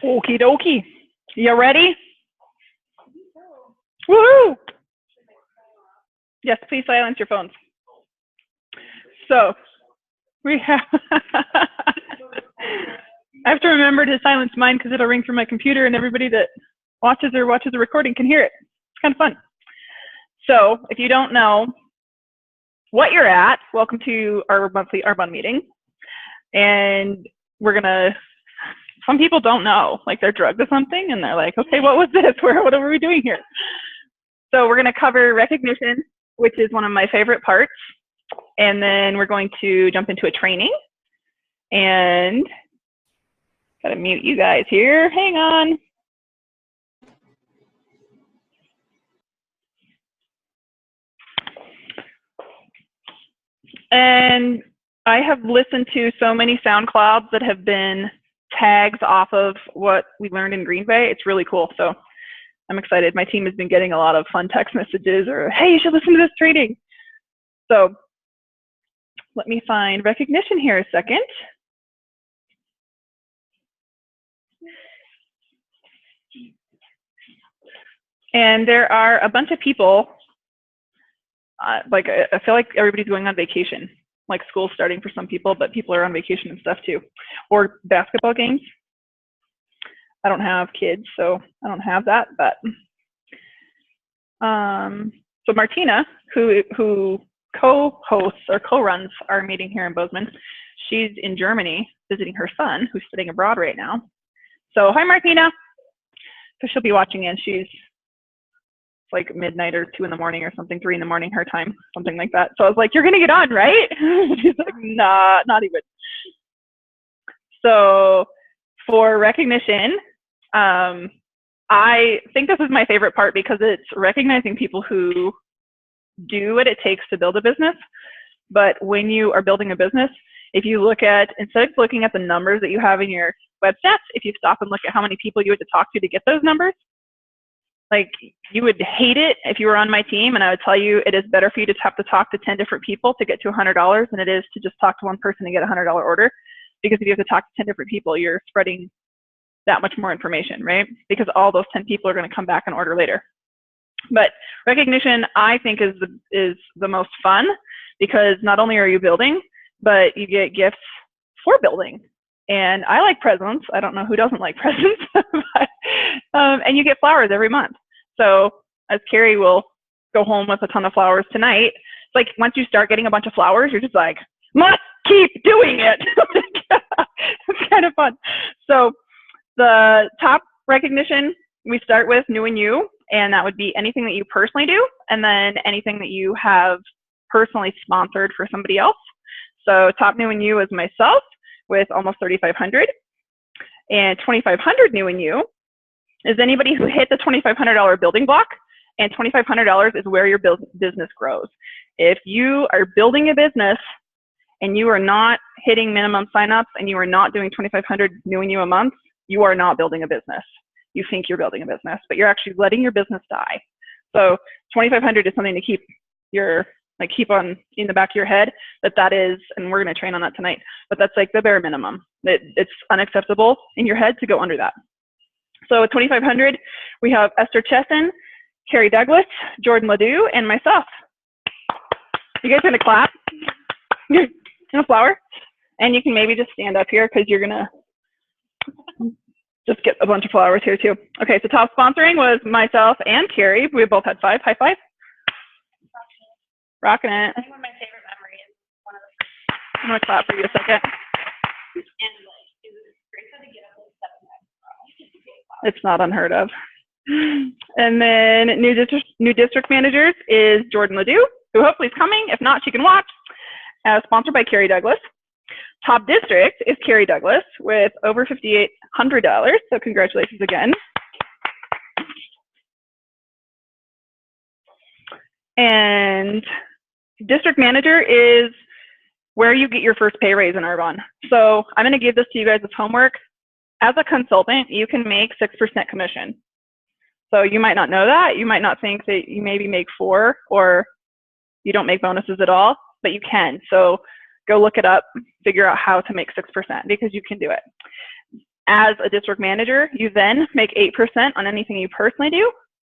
Okie dokie. You ready? Woohoo! Yes, please silence your phones. So, we have... I have to remember to silence mine because it'll ring through my computer and everybody that watches the recording can hear it. It's kind of fun. So, if you don't know what you're at, welcome to our monthly Arbonne meeting. And we're gonna, some people don't know, like they're drugged to something and they're like, okay, what was this? What are we doing here? So we're gonna cover recognition, which is one of my favorite parts. And then we're going to jump into a training. And gotta mute you guys here, hang on. And I have listened to so many SoundClouds that have been tags off of what we learned in Green Bay. It's really cool. So I'm excited. My team has been getting a lot of fun text messages or, hey, you should listen to this training. So let me find recognition here a second. And there are a bunch of people, like I feel like everybody's going on vacation. Like school's starting for some people, but people are on vacation and stuff too. Or basketball games. I don't have kids, so I don't have that, but so Martina, who co-hosts or co-runs our meeting here in Bozeman, she's in Germany visiting her son, who's studying abroad right now. So hi, Martina. So she'll be watching in. She's like midnight or 2 in the morning or something, 3 in the morning her time, something like that. So I was like, you're gonna get on, right? She's like, nah, not even. So for recognition, I think this is my favorite part because it's recognizing people who do what it takes to build a business. But when you are building a business, if you look at, instead of looking at the numbers that you have in your web stats, if you stop and look at how many people you had to talk to get those numbers, like you would hate it if you were on my team, and I would tell you it is better for you to have to talk to 10 different people to get to $100 than it is to just talk to one person and get a $100 order. Because if you have to talk to 10 different people, you're spreading that much more information, right? Because all those 10 people are going to come back and order later. But recognition, I think, is the most fun because not only are you building, but you get gifts for building. And I like presents. I don't know who doesn't like presents. But, and you get flowers every month. So as Carrie will go home with a ton of flowers tonight, it's like once you start getting a bunch of flowers, you're just like, must keep doing it. It's kind of fun. So the top recognition, we start with new and you, and that would be anything that you personally do, and then anything that you have personally sponsored for somebody else. So top new and you is myself with almost 3,500, and 2,500 new and you is anybody who hit the $2,500 building block, and $2,500 is where your business grows. If you are building a business and you are not hitting minimum signups and you are not doing 2,500 new and you a month, you are not building a business. You think you're building a business, but you're actually letting your business die. So 2,500 is something to keep on in the back of your head, that is, and we're going to train on that tonight, but that's like the bare minimum. It's unacceptable in your head to go under that. So at 2,500, we have Esther Chesson, Carrie Douglas, Jordan Ledoux, and myself. You guys gonna clap? And a flower? And you can maybe just stand up here because you're gonna just get a bunch of flowers here too. Okay, so top sponsoring was myself and Carrie. We both had 5. High five. Rocking it. I think one of my favorite memories is one of the. I'm gonna clap for you a second. And like, it was great to get up like 7 times in a row. It's not unheard of. And then new district managers is Jordan Ledoux, who hopefully is coming. If not, she can watch. Sponsored by Carrie Douglas. Top district is Carrie Douglas with over $5,800. So congratulations again. And district manager is where you get your first pay raise in Arbonne. So I'm going to give this to you guys as homework. As a consultant, you can make 6% commission. So you might not know that. You might not think that you maybe make 4 or you don't make bonuses at all, but you can. So go look it up, figure out how to make 6% because you can do it. As a district manager, you then make 8% on anything you personally do,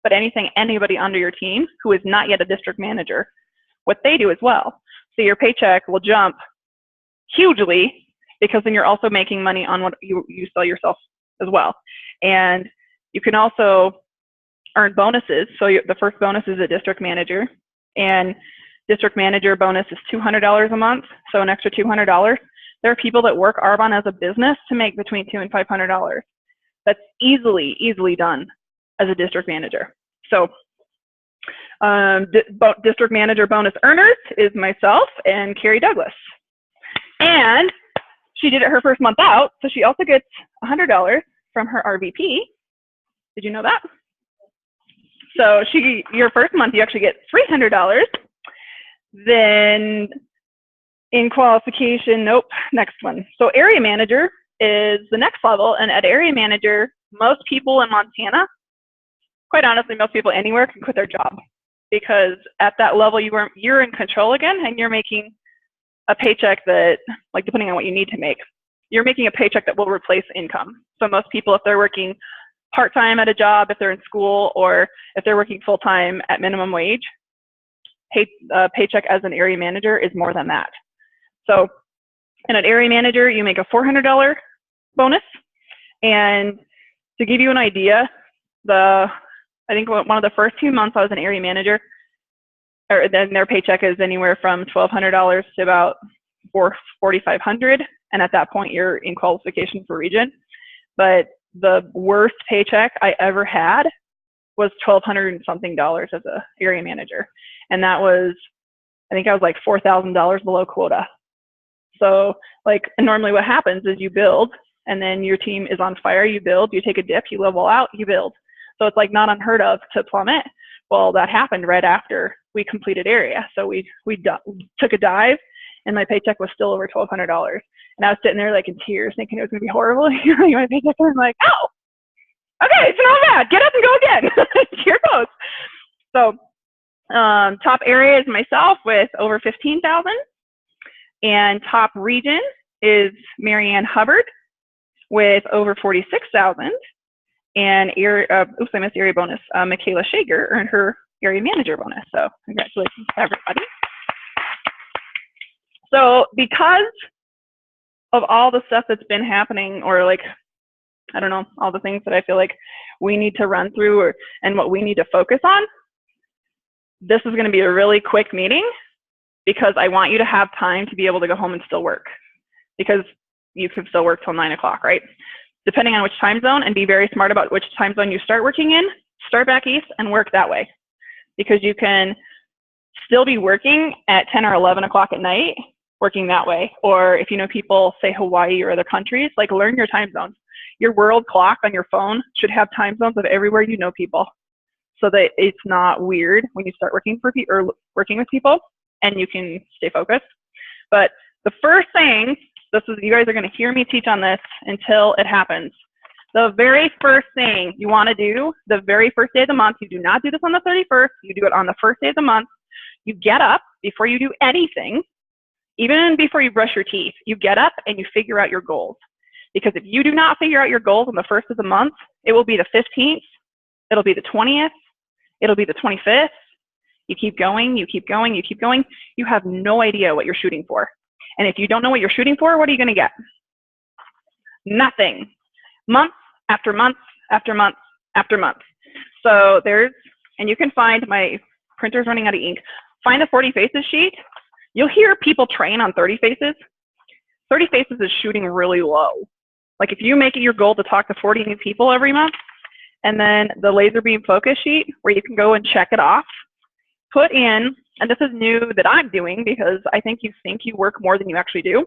but anything anybody under your team who is not yet a district manager, what they do as well. So your paycheck will jump hugely because then you're also making money on what you sell yourself as well. And you can also earn bonuses. So the first bonus is a district manager, and district manager bonus is $200 a month, so an extra $200. There are people that work Arbonne as a business to make between $200 and $500. That's easily done as a district manager. So district manager bonus earners is myself and Carrie Douglas. And she did it her first month out, so she also gets $100 from her RVP. Did you know that? So your first month, you actually get $300. Then in qualification, nope, next one. So area manager is the next level, and at area manager, most people in Montana, quite honestly, most people anywhere can quit their job, because at that level, you're in control again, and you're making a paycheck that, like, depending on what you need to make, you're making a paycheck that will replace income. So most people, if they're working part-time at a job, if they're in school, or if they're working full-time at minimum wage, paycheck as an area manager is more than that. So, and an area manager, you make a $400 bonus. And to give you an idea, I think one of the first 2 months I was an area manager, or then their paycheck is anywhere from $1,200 to about $4,500. And at that point, you're in qualification for region. But the worst paycheck I ever had was $1,200 and something as an area manager. And that was, I think I was like $4,000 below quota. So like normally what happens is you build, and then your team is on fire, you build, you take a dip, you level out, you build. So it's like not unheard of to plummet. Well, that happened right after we completed area. So we took a dive, and my paycheck was still over $1,200. And I was sitting there like in tears thinking it was gonna be horrible. My paycheck, and I'm like, oh, okay, it's not bad. Get up and go again. Here goes. So top area is myself with over 15,000, and top region is Marianne Hubbard with over 46,000, and I missed area bonus. Michaela Shager earned her area manager bonus. So congratulations to everybody. So because of all the stuff that's been happening, or like, I don't know, all the things that I feel like we need to run through, and what we need to focus on, this is going to be a really quick meeting, because I want you to have time to be able to go home and still work, because you can still work till 9 o'clock, right? Depending on which time zone, and be very smart about which time zone you start working in. Start back east and work that way, because you can still be working at 10 or 11 o'clock at night, working that way. Or if you know people, say Hawaii or other countries, like learn your time zones. Your world clock on your phone should have time zones of everywhere you know people, so that it's not weird when you start working for people or working with people, and you can stay focused. But the first thing, you guys are going to hear me teach on this until it happens. The very first thing you want to do, the very first day of the month, you do not do this on the 31st, you do it on the first day of the month. You get up before you do anything, even before you brush your teeth, you get up and you figure out your goals. Because if you do not figure out your goals on the first of the month, it will be the 15th, it'll be the 20th, it'll be the 25th. You keep going, you keep going, you keep going. You have no idea what you're shooting for. And if you don't know what you're shooting for, what are you going to get? Nothing. Month after month after month after month. So and you can find, my printer's running out of ink. Find the 40 faces sheet. You'll hear people train on 30 faces. 30 faces is shooting really low. Like if you make it your goal to talk to 40 new people every month, and then the laser beam focus sheet where you can go and check it off, put in, and this is new that I'm doing because I think you work more than you actually do.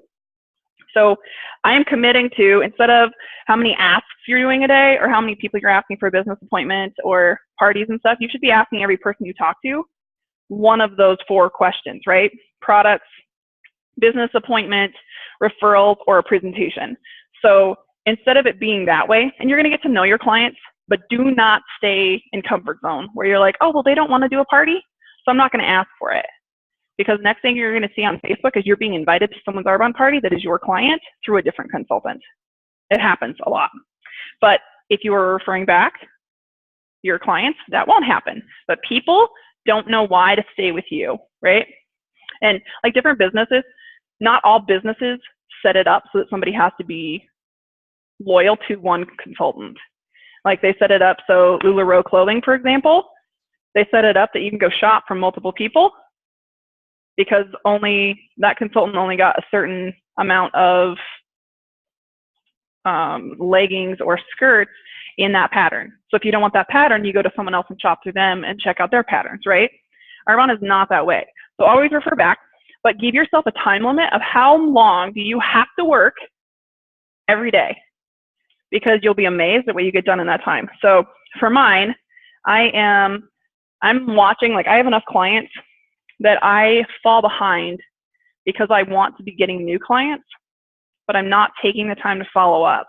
So I am committing to, instead of how many asks you're doing a day or how many people you're asking for a business appointment or parties and stuff, you should be asking every person you talk to one of those 4 questions, right? Products, business appointment, referrals, or a presentation. So instead of it being that way, and you're going to get to know your clients, but do not stay in comfort zone where you're like, oh, well, they don't want to do a party, so I'm not going to ask for it. Because next thing you're going to see on Facebook is you're being invited to someone's Arbonne party that is your client through a different consultant. It happens a lot. But if you are referring back your clients, that won't happen. But people don't know why to stay with you, right? And like different businesses, not all businesses set it up so that somebody has to be loyal to one consultant. Like they set it up so LuLaRoe clothing, for example, they set it up that you can go shop from multiple people because only that consultant only got a certain amount of leggings or skirts in that pattern. So if you don't want that pattern, you go to someone else and shop through them and check out their patterns, right? Arbonne is not that way. So always refer back, but give yourself a time limit of how long do you have to work every day, because you'll be amazed at what you get done in that time. So for mine, I'm watching, like I have enough clients that I fall behind because I want to be getting new clients, but I'm not taking the time to follow up.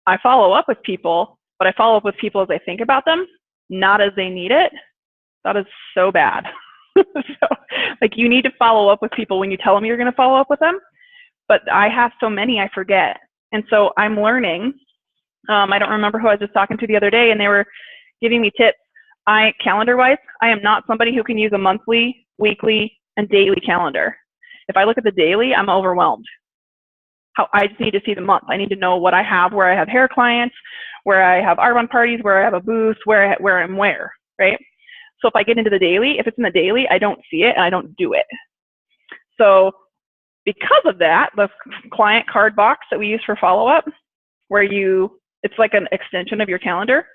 I follow up with people, but I follow up with people as I think about them, not as they need it. That is so bad. So, like, you need to follow up with people when you tell them you're going to follow up with them. But I have so many, I forget. And so I'm learning. I don't remember who I was just talking to the other day, and they were giving me tips. Calendar-wise, I am not somebody who can use a monthly, weekly, and daily calendar. If I look at the daily, I'm overwhelmed. I just need to see the month. I need to know what I have, where I have hair clients, where I have Arbonne parties, where I have a booth, where I'm where, right? So if I get into the daily, if it's in the daily, I don't see it and I don't do it. So because of that, the client card box that we use for follow-up, where it's like an extension of your calendar.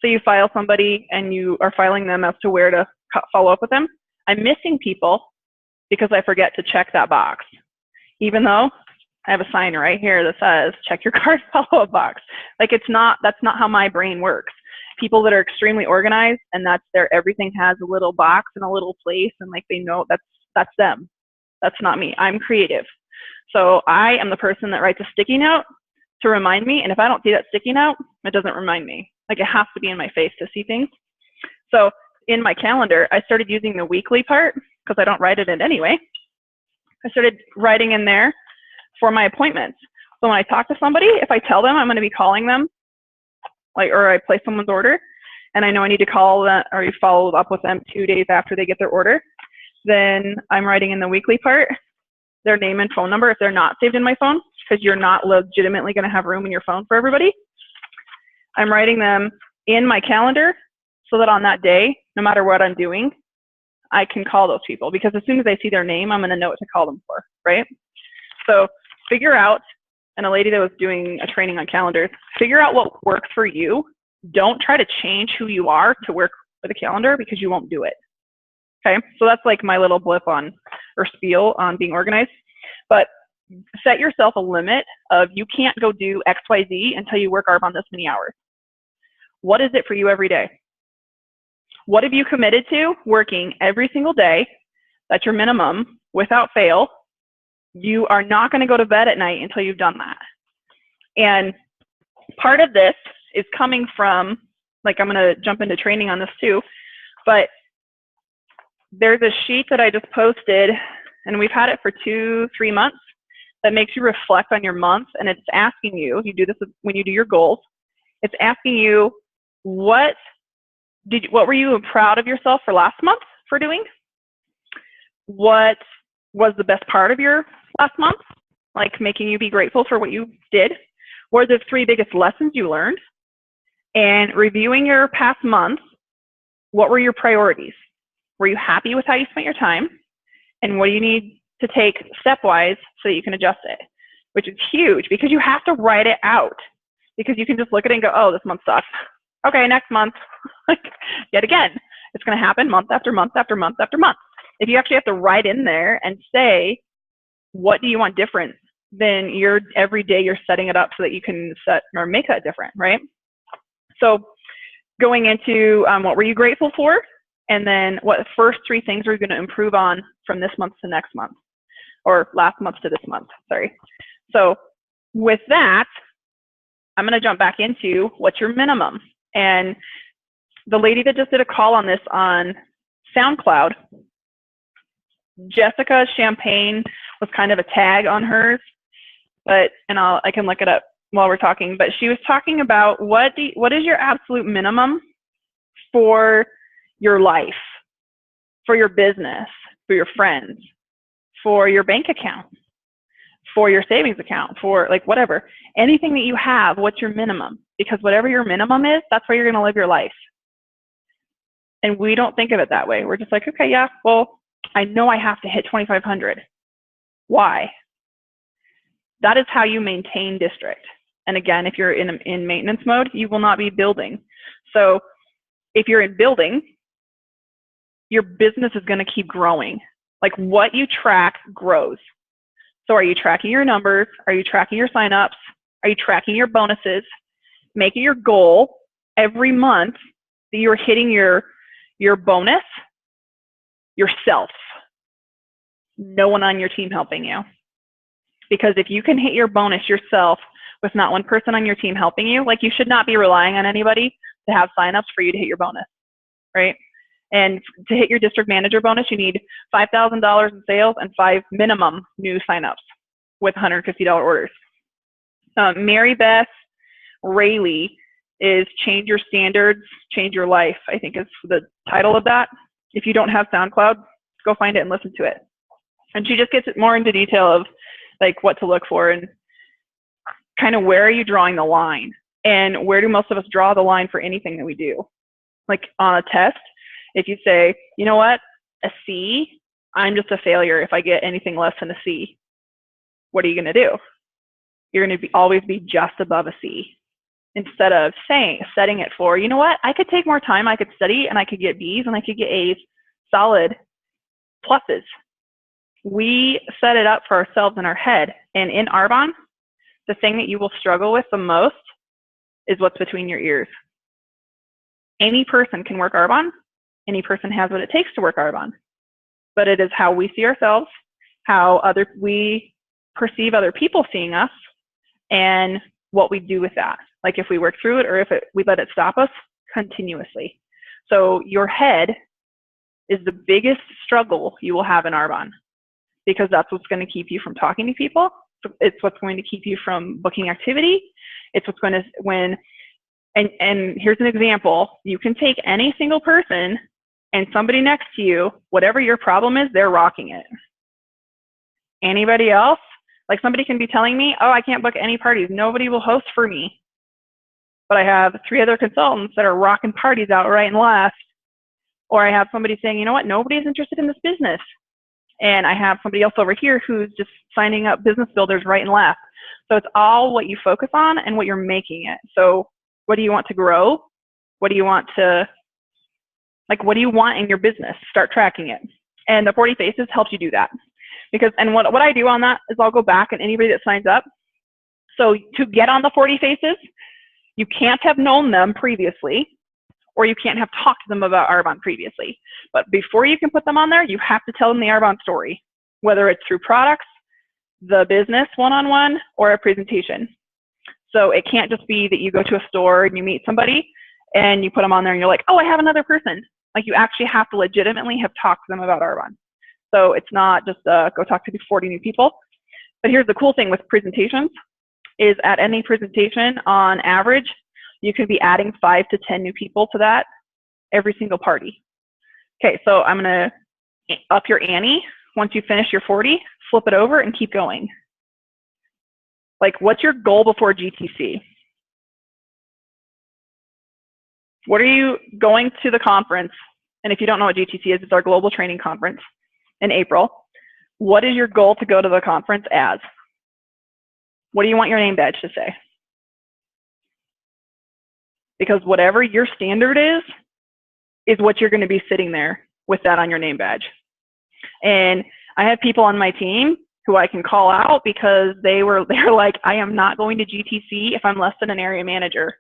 So you file somebody and you are filing them as to where to follow up with them. I'm missing people because I forget to check that box, even though I have a sign right here that says check your card follow-up box. Like that's not how my brain works. People that are extremely organized and everything has a little box and a little place and like they know that's them. That's not me. I'm creative. So I am the person that writes a sticky note to remind me, and if I don't see that sticky note, it doesn't remind me. Like it has to be in my face to see things. So in my calendar, I started using the weekly part because I don't write it in anyway. I started writing in there for my appointments. So when I talk to somebody, if I tell them I'm going to be calling them, or I place someone's order, and I know I need to call them or follow up with them 2 days after they get their order, then I'm writing in the weekly part their name and phone number if they're not saved in my phone, because you're not legitimately going to have room in your phone for everybody. I'm writing them in my calendar so that on that day, no matter what I'm doing, I can call those people, because as soon as I see their name, I'm going to know what to call them for, right? So figure out, and a lady that was doing a training on calendars, figure out what works for you. Don't try to change who you are to work with a calendar, because you won't do it. Okay, so that's like my little blip on, or spiel on being organized. But set yourself a limit of you can't go do XYZ until you work Arbonne this many hours. What is it for you every day? What have you committed to working every single day? That's your minimum without fail. You are not going to go to bed at night until you've done that. And part of this is coming from, like, I'm going to jump into training on this too, but there's a sheet that I just posted, and we've had it for 2-3 months, that makes you reflect on your month. And it's asking you, you do this when you do your goals, it's asking you, what were you proud of yourself for last month for doing? What was the best part of your last month, like making you be grateful for what you did? What are the 3 biggest lessons you learned? And reviewing your past month, what were your priorities? Were you happy with how you spent your time? And what do you need to take stepwise so that you can adjust it? Which is huge, because you have to write it out, because you can just look at it and go, oh, this month sucks. Okay, next month. Like, yet again, it's going to happen month after month after month after month. If you actually have to write in there and say, what do you want different, then every day you're setting it up so that you can set or make that different, right? So going into what were you grateful for? And then what first 3 things are you going to improve on from this month to next month, or last month to this month, sorry. So with that, I'm going to jump back into what's your minimum. And the lady that just did a call on this on SoundCloud, Jessica Champagne was kind of a tag on hers. but, and I can look it up while we're talking, but she was talking about what is your absolute minimum for your life, for your business, for your friends, for your bank account, for your savings account, for like whatever, anything that you have, what's your minimum? Because whatever your minimum is, that's where you're going to live your life. And we don't think of it that way. We're just like, okay, yeah, well, I know I have to hit 2,500. Why? That is how you maintain district. And again, if you're in maintenance mode, you will not be building. So if you're in building, your business is going to keep growing. Like what you track grows. So are you tracking your numbers? Are you tracking your signups? Are you tracking your bonuses? Making your goal every month that you're hitting your bonus yourself. No one on your team helping you. Because if you can hit your bonus yourself with not one person on your team helping you, like you should not be relying on anybody to have signups for you to hit your bonus, right? And to hit your district manager bonus, you need $5,000 in sales and 5 minimum new signups with $150 orders. Mary Beth Rayleigh is Change Your Standards, Change Your Life, I think is the title of that. If you don't have SoundCloud, go find it and listen to it. And she just gets more into detail of like what to look for and kind of where are you drawing the line and where do most of us draw the line for anything that we do. Like on a test, if you say, you know what, a C, I'm just a failure if I get anything less than a C. What are you going to do? You're going to always be just above a C. Instead of setting it for, you know what, I could take more time, I could study and I could get B's and I could get A's, solid pluses. We set it up for ourselves in our head. And in Arbonne, the thing that you will struggle with the most is what's between your ears. Any person can work Arbonne. Any person has what it takes to work Arbonne. But it is how we see ourselves, how we perceive other people seeing us, and what we do with that. Like if we work through it or if we let it stop us continuously. So your head is the biggest struggle you will have in Arbonne, because that's what's going to keep you from talking to people. It's what's going to keep you from booking activity. It's what's going to, and here's an example. You can take any single person and somebody next to you, whatever your problem is, they're rocking it. Anybody else? Like somebody can be telling me, oh, I can't book any parties. Nobody will host for me. But I have 3 other consultants that are rocking parties out right and left. Or I have somebody saying, you know what, nobody's interested in this business. And I have somebody else over here who's just signing up business builders right and left. So it's all what you focus on and what you're making it. So what do you want to grow? What do you want to, like, what do you want in your business? Start tracking it. And the 40 Faces helps you do that. Because, and what I do on that is I'll go back and anybody that signs up. So to get on the 40 Faces, you can't have known them previously, or you can't have talked to them about Arbonne previously. But before you can put them on there, you have to tell them the Arbonne story, whether it's through products, the business one-on-one, or a presentation. So it can't just be that you go to a store and you meet somebody and you put them on there and you're like, oh, I have another person. Like you actually have to legitimately have talked to them about Arbonne. So it's not just go talk to 40 new people. But here's the cool thing with presentations is at any presentation on average, you could be adding 5 to 10 new people to that every single party. Okay, so I'm gonna up your ante. Once you finish your 40, flip it over and keep going. Like, what's your goal before GTC? What are you going to the conference? And if you don't know what GTC is, it's our global training conference in April. What is your goal to go to the conference as? What do you want your name badge to say? Because whatever your standard is what you're going to be sitting there with that on your name badge. And I have people on my team who I can call out because they're like, I am not going to GTC if I'm less than an area manager.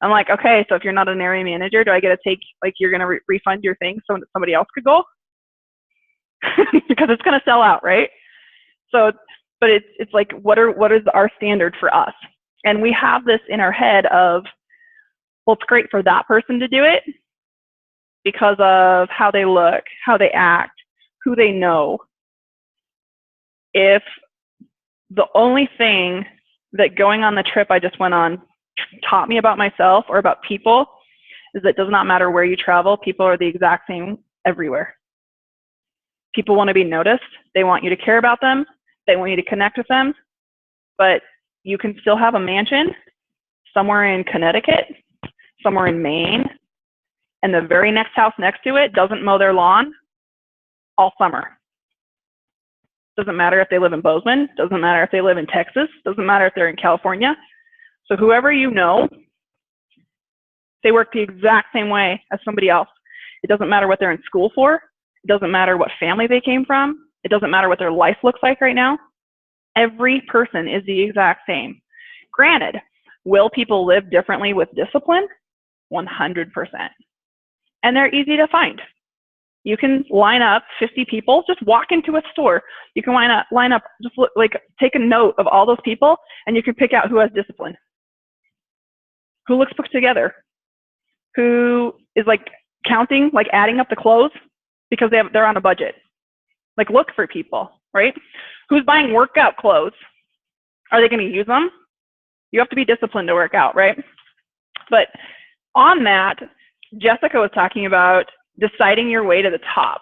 I'm like, okay, so if you're not an area manager, do I get to take, like, you're going to refund your thing so somebody else could go? Because it's going to sell out, right? So, but it's like, what is our standard for us? And we have this in our head of, well, it's great for that person to do it because of how they look, how they act, who they know. If The only thing that going on the trip I just went on taught me about myself or about people is that it does not matter where you travel, people are the exact same everywhere. People want to be noticed. They want you to care about them. They want you to connect with them. But you can still have a mansion somewhere in Connecticut, somewhere in Maine, and the very next house next to it doesn't mow their lawn all summer. Doesn't matter if they live in Bozeman, doesn't matter if they live in Texas, doesn't matter if they're in California. So whoever you know, they work the exact same way as somebody else. It doesn't matter what they're in school for. It doesn't matter what family they came from. It doesn't matter what their life looks like right now. Every person is the exact same. Granted, will people live differently with discipline? 100%. And they're easy to find. You can line up 50 people, just walk into a store. You can line up, just like take a note of all those people, and you can pick out who has discipline, who looks put together, who is like counting, like adding up the clothes because they're on a budget. Like look for people, right? Who's buying workout clothes? Are they going to use them? You have to be disciplined to work out, right? But on that, Jessica was talking about deciding your way to the top.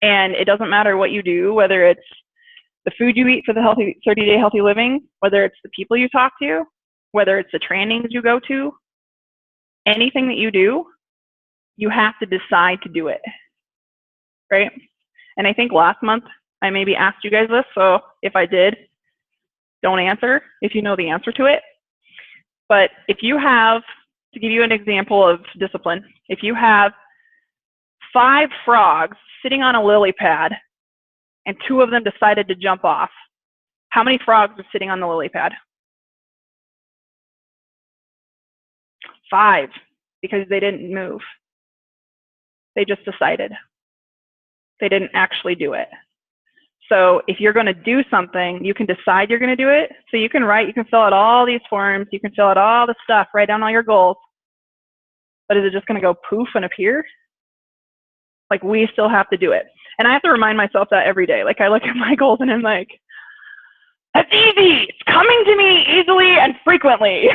And it doesn't matter what you do, whether it's the food you eat for the 30-day healthy living, whether it's the people you talk to, whether it's the trainings you go to, anything that you do, you have to decide to do it, right? And I think last month I maybe asked you guys this, so if I did, don't answer if you know the answer to it. But if you have, to give you an example of discipline, if you have 5 frogs sitting on a lily pad and 2 of them decided to jump off, how many frogs are sitting on the lily pad? 5, because they didn't move. They just decided. They didn't actually do it. So if you're going to do something, you can decide you're going to do it. So you can write, you can fill out all these forms, you can fill out all the stuff, write down all your goals. But is it just going to go poof and appear? Like, we still have to do it. And I have to remind myself that every day. Like, I look at my goals and I'm like, that's easy. It's coming to me easily and frequently.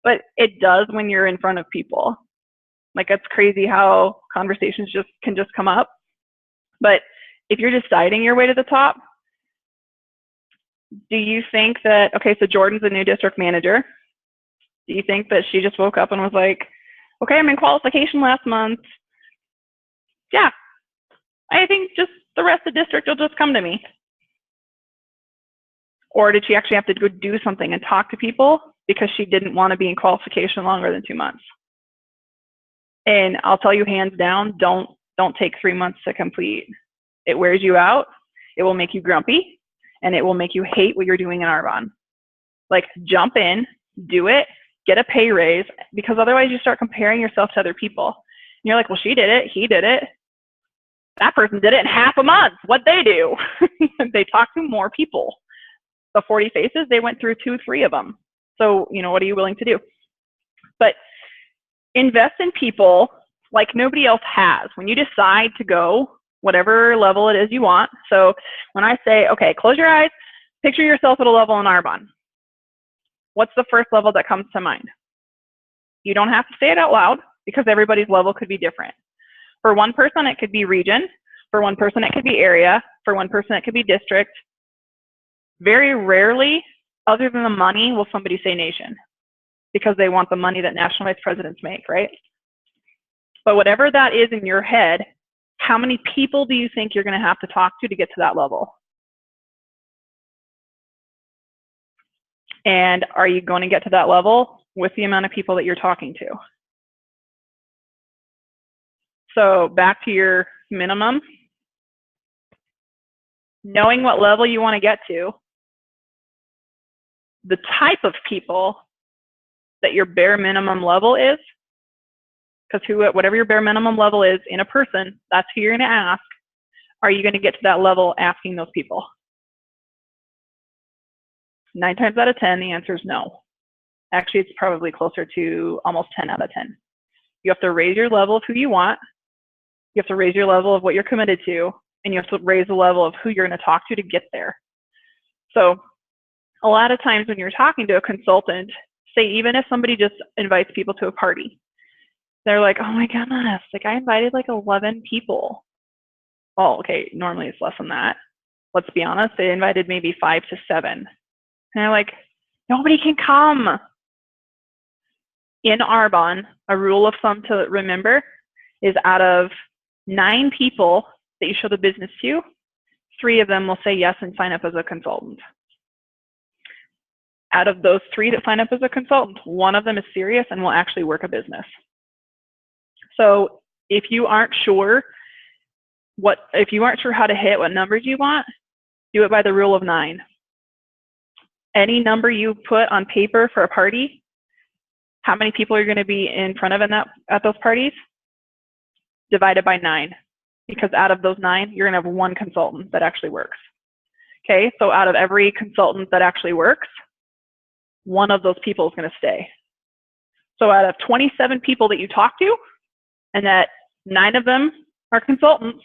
But it does when you're in front of people. Like, it's crazy how conversations can just come up. But if you're deciding your way to the top, do you think that, okay, so Jordan's a new district manager. Do you think that she just woke up and was like, okay, I'm in qualification last month. Yeah, I think just the rest of the district will just come to me. Or did she actually have to go do something and talk to people because she didn't want to be in qualification longer than 2 months? And I'll tell you hands down, don't take 3 months to complete. It wears you out. It will make you grumpy, and it will make you hate what you're doing in Arbonne. Like, jump in, do it, get a pay raise, because otherwise you start comparing yourself to other people. And you're like, well, she did it, he did it. That person did it in half a month. What'd they do? They talked to more people. The 40 faces, they went through 2, 3 of them. So, what are you willing to do? But invest in people like nobody else has. When you decide to go, whatever level it is you want. So when I say, okay, close your eyes, picture yourself at a level in Arbonne. What's the first level that comes to mind? You don't have to say it out loud because everybody's level could be different. For one person, it could be region. For one person, it could be area. For one person, it could be district. Very rarely, other than the money, will somebody say nation, because they want the money that national vice presidents make, right? But whatever that is in your head, how many people do you think you're going to have to talk to get to that level? And are you going to get to that level with the amount of people that you're talking to? So back to your minimum, knowing what level you want to get to, the type of people that your bare minimum level is, because whatever your bare minimum level is in a person, that's who you're going to ask. Are you going to get to that level asking those people? 9 times out of 10, the answer is no. Actually, it's probably closer to almost 10 out of 10. You have to raise your level of who you want. You have to raise your level of what you're committed to, and you have to raise the level of who you're going to talk to get there. So a lot of times when you're talking to a consultant, say even if somebody just invites people to a party, they're like, oh my goodness, like I invited like 11 people. Well, okay, normally it's less than that. Let's be honest, they invited maybe 5 to 7. And they're like, nobody can come. In Arbonne, a rule of thumb to remember is out of 9 people that you show the business to, 3 of them will say yes and sign up as a consultant. Out of those 3 that sign up as a consultant, 1 of them is serious and will actually work a business. So if you aren't sure how to hit what numbers you want, do it by the rule of 9. Any number you put on paper for a party, how many people you're going to be in front of at those parties, divided by 9. Because out of those 9, you're going to have 1 consultant that actually works. Okay, so out of every consultant that actually works, 1 of those people is going to stay. So out of 27 people that you talk to, and that 9 of them are consultants,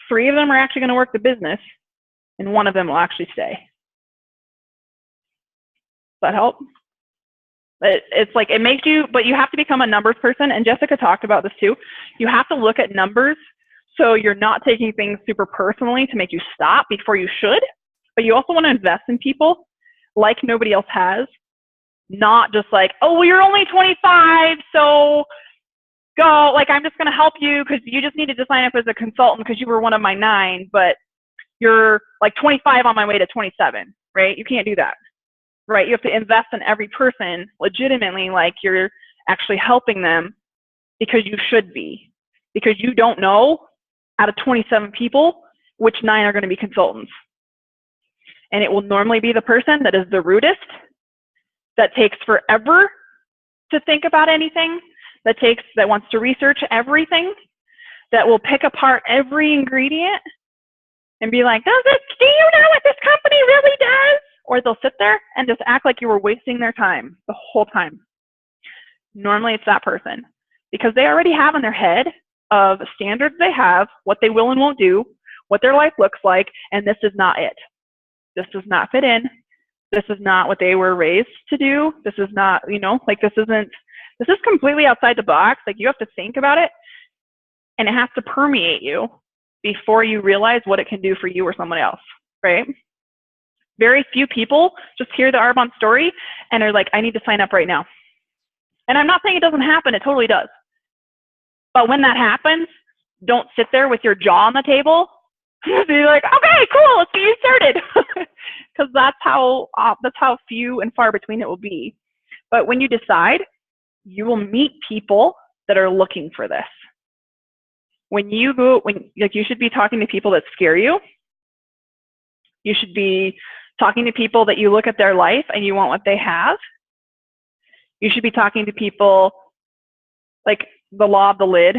3 of them are actually going to work the business, and 1 of them will actually stay. Does that help? It's like it makes you, but you have to become a numbers person, and Jessica talked about this too. You have to look at numbers so you're not taking things super personally to make you stop before you should, but you also want to invest in people like nobody else has, not just like, oh, well, you're only 25, so go, like I'm just going to help you because you just needed to sign up as a consultant because you were one of my 9, but you're like 25 on my way to 27, right? You can't do that. Right, you have to invest in every person legitimately, like you're actually helping them because you should be. Because you don't know out of 27 people which 9 are going to be consultants. And it will normally be the person that is the rudest, that takes forever to think about anything, that wants to research everything, that will pick apart every ingredient and be like, do you know what this company really does? Or they'll sit there and just act like you were wasting their time the whole time. Normally it's that person because they already have in their head of standards they have, what they will and won't do, what their life looks like, and this is not it. This does not fit in. This is not what they were raised to do. This is not, like this is completely outside the box. Like you have to think about it and it has to permeate you before you realize what it can do for you or someone else, right? Very few people just hear the Arbonne story and are like, I need to sign up right now. And I'm not saying it doesn't happen, it totally does. But when that happens, don't sit there with your jaw on the table. Be like, okay, cool, let's get you started. Because that's how few and far between it will be. But when you decide, you will meet people that are looking for this. You should be talking to people that scare you. You should be talking to people that you look at their life and you want what they have. You should be talking to people like the law of the lid.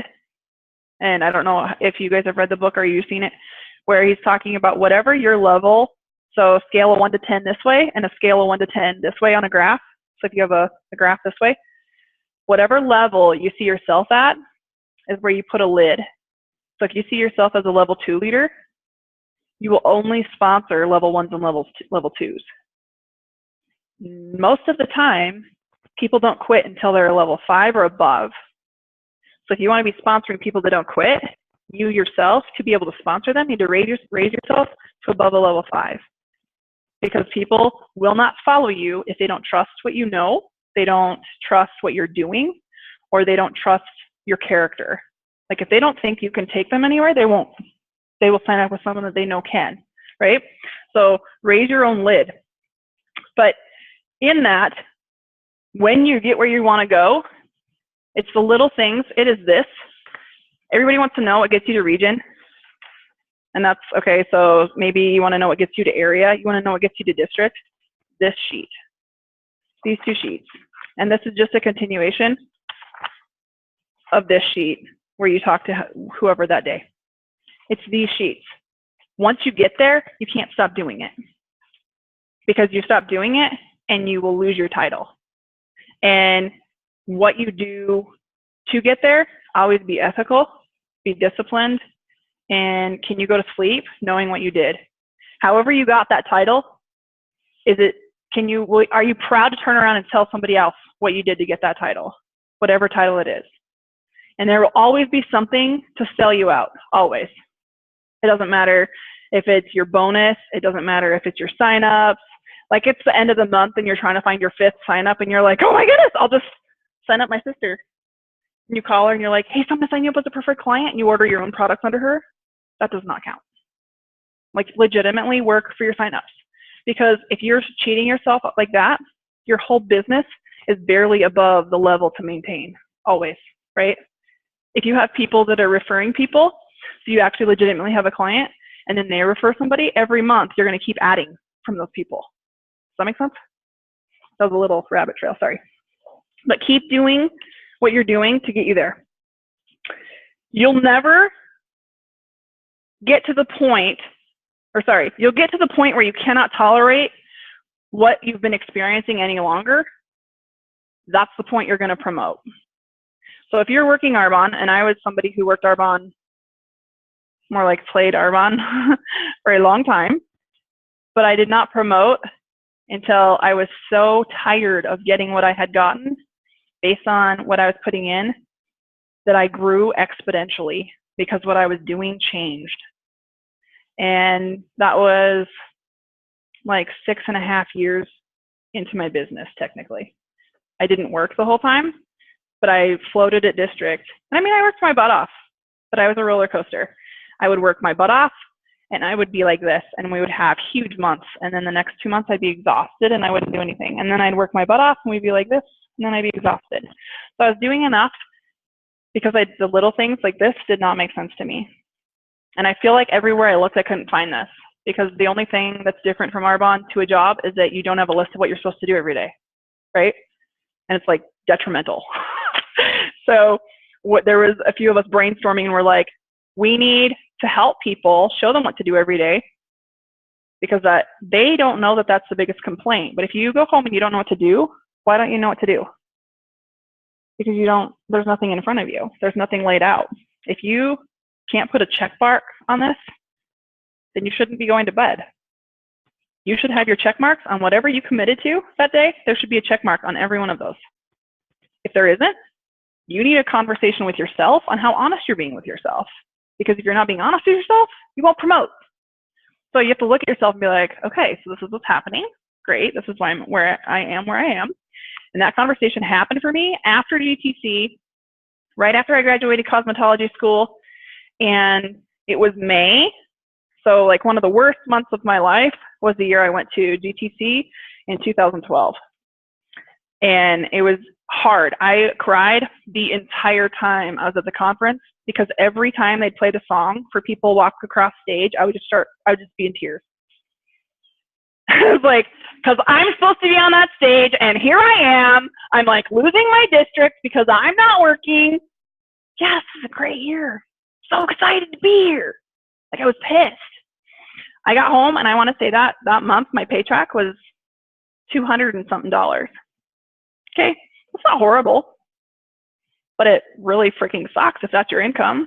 And I don't know if you guys have read the book or you've seen it, where he's talking about whatever your level, so a scale of 1 to 10 this way and a scale of 1 to 10 this way on a graph. So if you have a graph this way, whatever level you see yourself at is where you put a lid. So if you see yourself as a level 2 leader, you will only sponsor level 1s and level 2s. Most of the time, people don't quit until they're a level 5 or above. So if you want to be sponsoring people that don't quit, you yourself, to be able to sponsor them, need to raise yourself to above a level 5. Because people will not follow you if they don't trust what you know, they don't trust what you're doing, or they don't trust your character. Like if they don't think you can take them anywhere, they won't. They will sign up with someone that they know can, right? So raise your own lid. But in that, when you get where you want to go, it's the little things. It is this. Everybody wants to know what gets you to region. And that's, okay, so maybe you want to know what gets you to area. You want to know what gets you to district. This sheet. These 2 sheets. And this is just a continuation of this sheet where you talk to whoever that day. It's these sheets. Once you get there, you can't stop doing it. Because you stop doing it and you will lose your title. And what you do to get there, always be ethical, be disciplined, and can you go to sleep knowing what you did? However you got that title, Are you proud to turn around and tell somebody else what you did to get that title, whatever title it is? And there will always be something to sell you out, always. It doesn't matter if it's your bonus. It doesn't matter if it's your sign-ups. Like it's the end of the month and you're trying to find your 5th sign-up and you're like, oh my goodness, I'll just sign up my sister. And you call her and you're like, hey, so I'm going to sign you up as a preferred client, and you order your own products under her. That does not count. Like legitimately work for your sign-ups. Because if you're cheating yourself like that, your whole business is barely above the level to maintain, always, right? If you have people that are referring people, so you actually legitimately have a client, and then they refer somebody, every month you're going to keep adding from those people. Does that make sense? That was a little rabbit trail, sorry. But keep doing what you're doing to get you there. You'll never get to the point, you'll get to the point where you cannot tolerate what you've been experiencing any longer. That's the point you're going to promote. So if you're working Arbonne, and I was somebody who worked Arbonne, more like played Arbonne for a long time, but I did not promote until I was so tired of getting what I had gotten based on what I was putting in that I grew exponentially because what I was doing changed. And that was like 6.5 years into my business, technically. I didn't work the whole time, but I floated at district. And I mean, I worked my butt off, but I was a roller coaster. I would work my butt off and I would be like this, and we would have huge months. And then the next 2 months I'd be exhausted and I wouldn't do anything. And then I'd work my butt off and we'd be like this, and then I'd be exhausted. So I was doing enough because the little things like this did not make sense to me. And I feel like everywhere I looked, I couldn't find this, because the only thing that's different from Arbonne to a job is that you don't have a list of what you're supposed to do every day, right? And it's like detrimental. So there was a few of us brainstorming and we're like, we need to help people, show them what to do every day, because they don't know that that's the biggest complaint. But if you go home and you don't know what to do, why don't you know what to do? Because there's nothing in front of you. There's nothing laid out. If you can't put a check mark on this, then you shouldn't be going to bed. You should have your check marks on whatever you committed to that day. There should be a check mark on every one of those. If there isn't, you need a conversation with yourself on how honest you're being with yourself. Because if you're not being honest with yourself, you won't promote. So you have to look at yourself and be like, okay, so this is what's happening. Great. This is why I'm where I am. And that conversation happened for me after GTC, right after I graduated cosmetology school. And it was May. So like one of the worst months of my life was the year I went to GTC in 2012. And it was hard. I cried the entire time I was at the conference, because every time they'd play the song for people walk across stage, I would just be in tears. I was like, because I'm supposed to be on that stage and here I am. I'm like losing my district because I'm not working. Yeah, this is a great year. So excited to be here. Like I was pissed. I got home and I want to say that month my paycheck was $200 and something. Okay, that's not horrible, but it really freaking sucks if that's your income.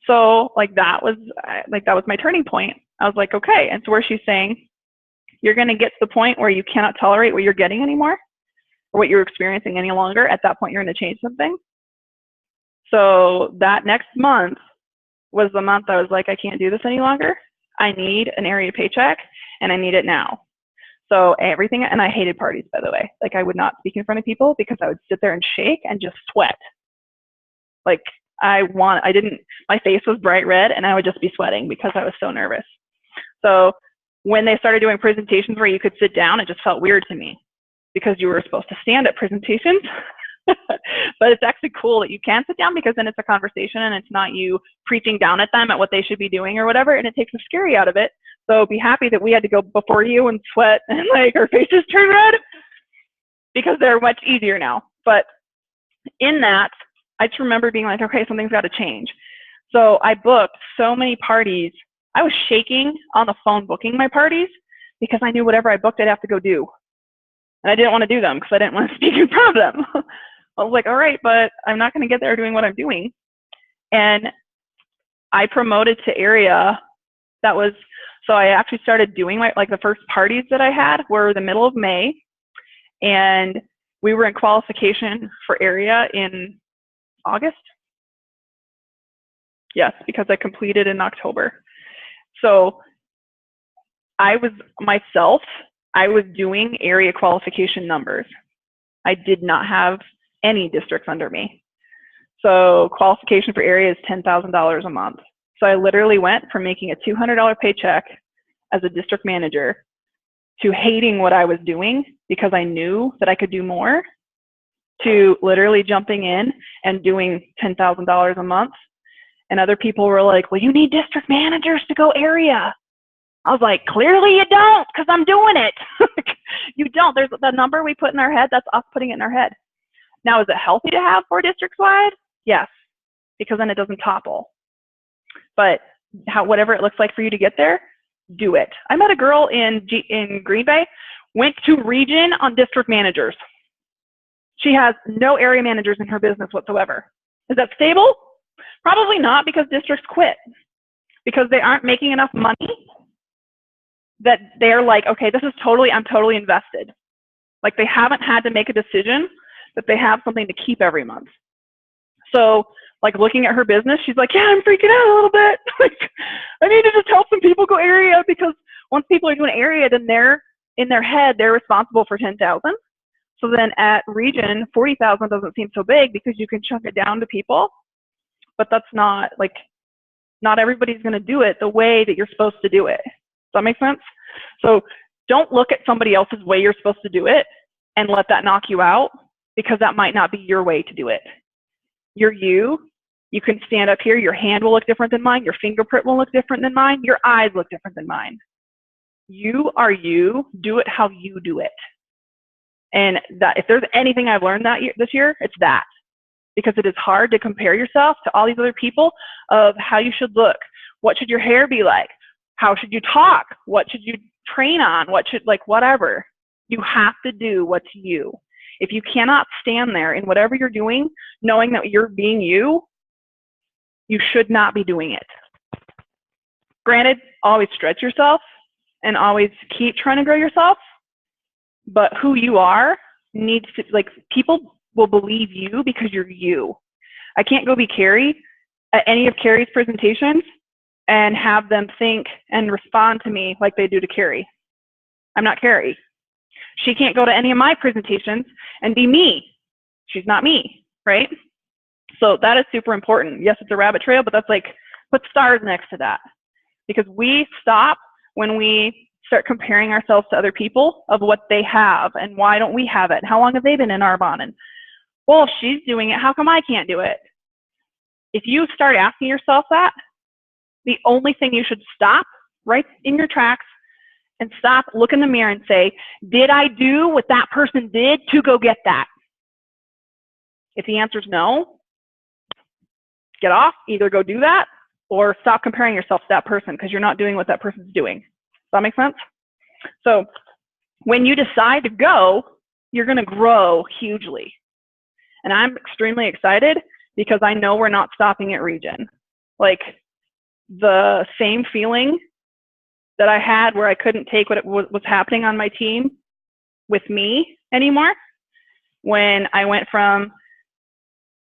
So that was my turning point. I was like, okay. And so where she's saying, you're going to get to the point where you cannot tolerate what you're getting anymore, or what you're experiencing any longer. At that point, you're going to change something. So that next month was the month I was like, I can't do this any longer. I need an area paycheck, and I need it now. So everything, and I hated parties, by the way. Like I would not speak in front of people because I would sit there and shake and just sweat. Like my face was bright red and I would just be sweating because I was so nervous. So when they started doing presentations where you could sit down, it just felt weird to me because you were supposed to stand at presentations. But it's actually cool that you can sit down, because then it's a conversation and it's not you preaching down at them at what they should be doing or whatever, and it takes the scary out of it. So be happy that we had to go before you and sweat and like our faces turn red, because they're much easier now. But in that, I just remember being like, okay, something's got to change. So I booked so many parties. I was shaking on the phone booking my parties because I knew whatever I booked I'd have to go do. And I didn't want to do them because I didn't want to speak in front of them. I was like, all right, but I'm not going to get there doing what I'm doing. And I promoted to area that was So I actually started doing like the first parties that I had were the middle of May, and we were in qualification for area in August. Yes, because I completed in October. So I was doing area qualification numbers. I did not have any districts under me. So qualification for area is $10,000 a month. So I literally went from making a $200 paycheck as a district manager to hating what I was doing because I knew that I could do more, to literally jumping in and doing $10,000 a month. And other people were like, well, you need district managers to go area. I was like, clearly you don't, because I'm doing it. You don't. There's the number we put in our head. That's us putting it in our head. Now, is it healthy to have 4 districts wide? Yes, because then it doesn't topple. But whatever it looks like for you to get there, do it. I met a girl in Green Bay, went to region on district managers. She has no area managers in her business whatsoever. Is that stable? Probably not, because districts quit because they aren't making enough money that they're like, okay, I'm totally invested. Like they haven't had to make a decision that they have something to keep every month. So like looking at her business, she's like, yeah, I'm freaking out a little bit. Like I need to just help some people go area, because once people are doing area, then in their head, they're responsible for 10,000. So then at region, 40,000 doesn't seem so big because you can chunk it down to people, but that's not everybody's going to do it the way that you're supposed to do it. Does that make sense? So don't look at somebody else's way you're supposed to do it and let that knock you out, because that might not be your way to do it. You're you. You can stand up here. Your hand will look different than mine. Your fingerprint will look different than mine. Your eyes look different than mine. You are you. Do it how you do it. And that, if there's anything I've learned this year, it's that. Because it is hard to compare yourself to all these other people of how you should look. What should your hair be like? How should you talk? What should you train on? Whatever. You have to do what's you. If you cannot stand there in whatever you're doing, knowing that you're being you, you should not be doing it. Granted, always stretch yourself and always keep trying to grow yourself, but who you are needs to, people will believe you because you're you. I can't go be Carrie at any of Carrie's presentations and have them think and respond to me like they do to Carrie. I'm not Carrie. She can't go to any of my presentations and be me. She's not me, right? So that is super important. Yes, it's a rabbit trail, but that's like, put stars next to that. Because we stop when we start comparing ourselves to other people of what they have and why don't we have it? How long have they been in Arbonne? And, well, if she's doing it, how come I can't do it? If you start asking yourself that, the only thing you should stop right in your tracks and stop, look in the mirror and say, did I do what that person did to go get that? If the answer is no, get off, either go do that or stop comparing yourself to that person because you're not doing what that person's doing. Does that make sense? So when you decide to go, you're going to grow hugely. And I'm extremely excited because I know we're not stopping at region. Like the same feeling that I had where I couldn't take what was happening on my team with me anymore, when I went from,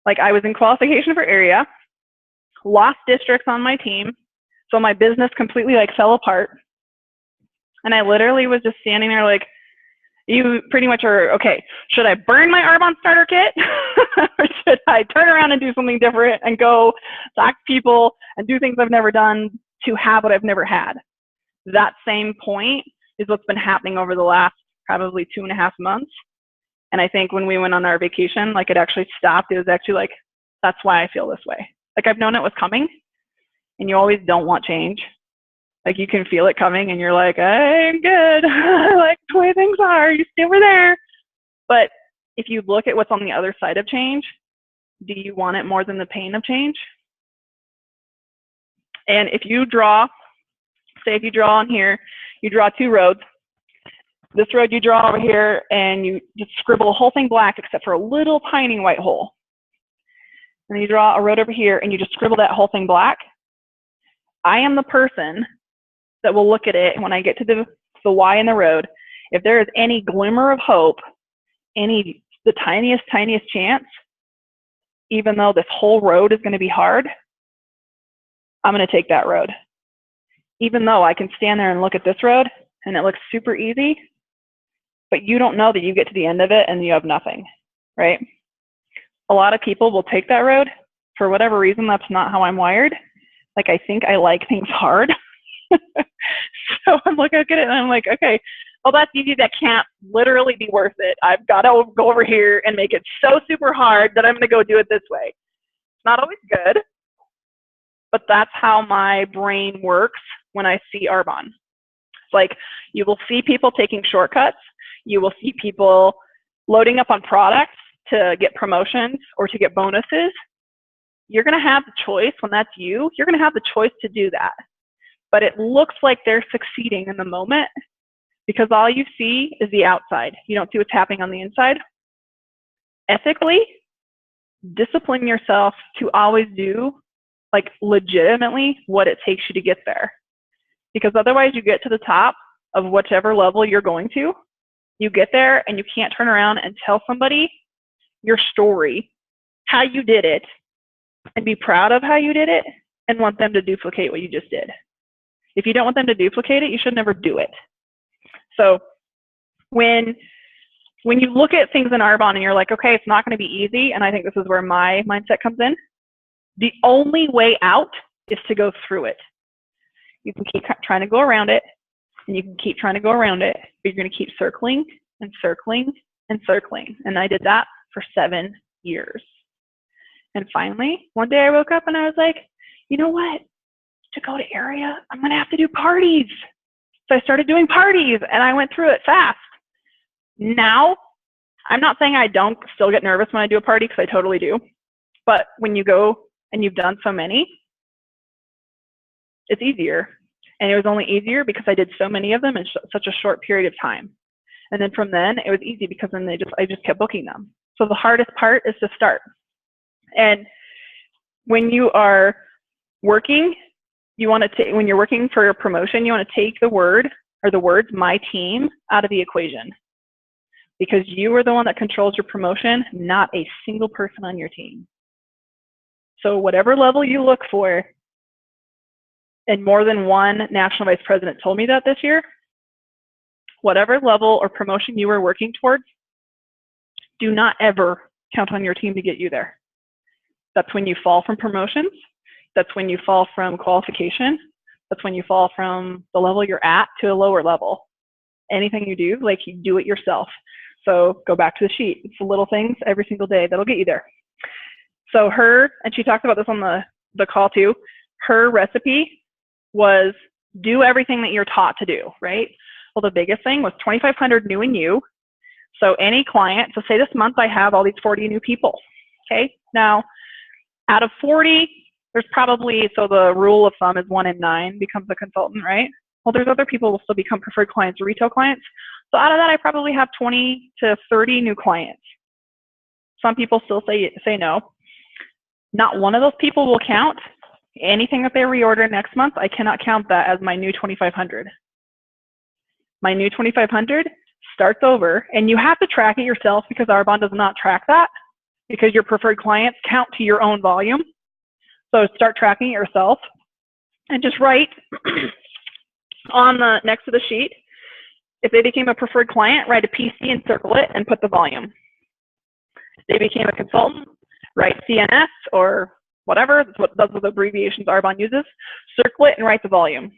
I was in qualification for area, lost districts on my team, so my business completely fell apart. And I literally was just standing there like, you pretty much are, okay, should I burn my Arbonne starter kit? Or should I turn around and do something different and go talk to people and do things I've never done to have what I've never had? That same point is what's been happening over the last probably 2.5 months. And I think when we went on our vacation, it actually stopped. It was actually that's why I feel this way. I've known it was coming, and you always don't want change. You can feel it coming and you're like, I'm good. I like the way things are. You stay over there. But if you look at what's on the other side of change, do you want it more than the pain of change? And if you draw, say if you draw on here, you draw 2 roads. This road you draw over here and you just scribble the whole thing black except for a little tiny white hole. And then you draw a road over here and you just scribble that whole thing black. I am the person that will look at it, and when I get to the Y in the road, if there is any glimmer of hope, the tiniest chance, even though this whole road is going to be hard, I'm going to take that road. Even though I can stand there and look at this road and it looks super easy, but you don't know that you get to the end of it and you have nothing, right? A lot of people will take that road. For whatever reason, that's not how I'm wired. Like, I think I like things hard. So I'm looking at it and I'm like, okay, well, that's easy. That can't literally be worth it. I've got to go over here and make it so super hard that I'm going to go do it this way. It's not always good, but that's how my brain works when I see Arbonne. Like, you will see people taking shortcuts. You will see people loading up on products to get promotions or to get bonuses. You're going to have the choice when that's you. You're going to have the choice to do that. But it looks like they're succeeding in the moment because all you see is the outside. You don't see what's happening on the inside. Ethically, discipline yourself to always do, like, legitimately what it takes you to get there. Because otherwise you get to the top of whichever level you're going to, you get there and you can't turn around and tell somebody your story, how you did it, and be proud of how you did it and want them to duplicate what you just did. If you don't want them to duplicate it, you should never do it. So when you look at things in Arbonne and you're like, okay, it's not going to be easy, and I think this is where my mindset comes in, the only way out is to go through it. You can keep trying to go around it, and you can keep trying to go around it, but you're going to keep circling and circling and circling. And I did that for 7 years. And finally, one day I woke up and I was like, you know what? To go to area, I'm going to have to do parties. So I started doing parties, and I went through it fast. Now, I'm not saying I don't still get nervous when I do a party, because I totally do. But when you go and you've done so many, it's easier. And it was only easier because I did so many of them in such a short period of time. And then from then, it was easy because then I just kept booking them. So the hardest part is to start. And when you are working, when you're working for a promotion, you want to take the word or the words "my team" out of the equation, because you are the one that controls your promotion, not a single person on your team. So whatever level you look for, and more than one national vice president told me that this year, whatever level or promotion you are working towards, do not ever count on your team to get you there. That's when you fall from promotions. That's when you fall from qualification. That's when you fall from the level you're at to a lower level. Anything you do, like, you do it yourself. So go back to the sheet. It's the little things every single day that'll get you there. So and she talked about this on the call too, her recipe was do everything that you're taught to do, right? Well, the biggest thing was 2,500 new and you. So any client, so say this month I have all these 40 new people, okay? Now, out of 40, there's probably, so the rule of thumb is 1 in 9 becomes a consultant, right? Well, there's other people who will still become preferred clients or retail clients. So out of that, I probably have 20 to 30 new clients. Some people still say no. Not one of those people will count. Anything that they reorder next month, I cannot count that as my new 2,500. My new 2,500 starts over, and you have to track it yourself because Arbonne does not track that, because your preferred clients count to your own volume. So start tracking it yourself and just write on the next to the sheet, if they became a preferred client, write a PC and circle it and put the volume. If they became a consultant, write CNS or whatever, those are the abbreviations Arbonne uses, circle it and write the volume.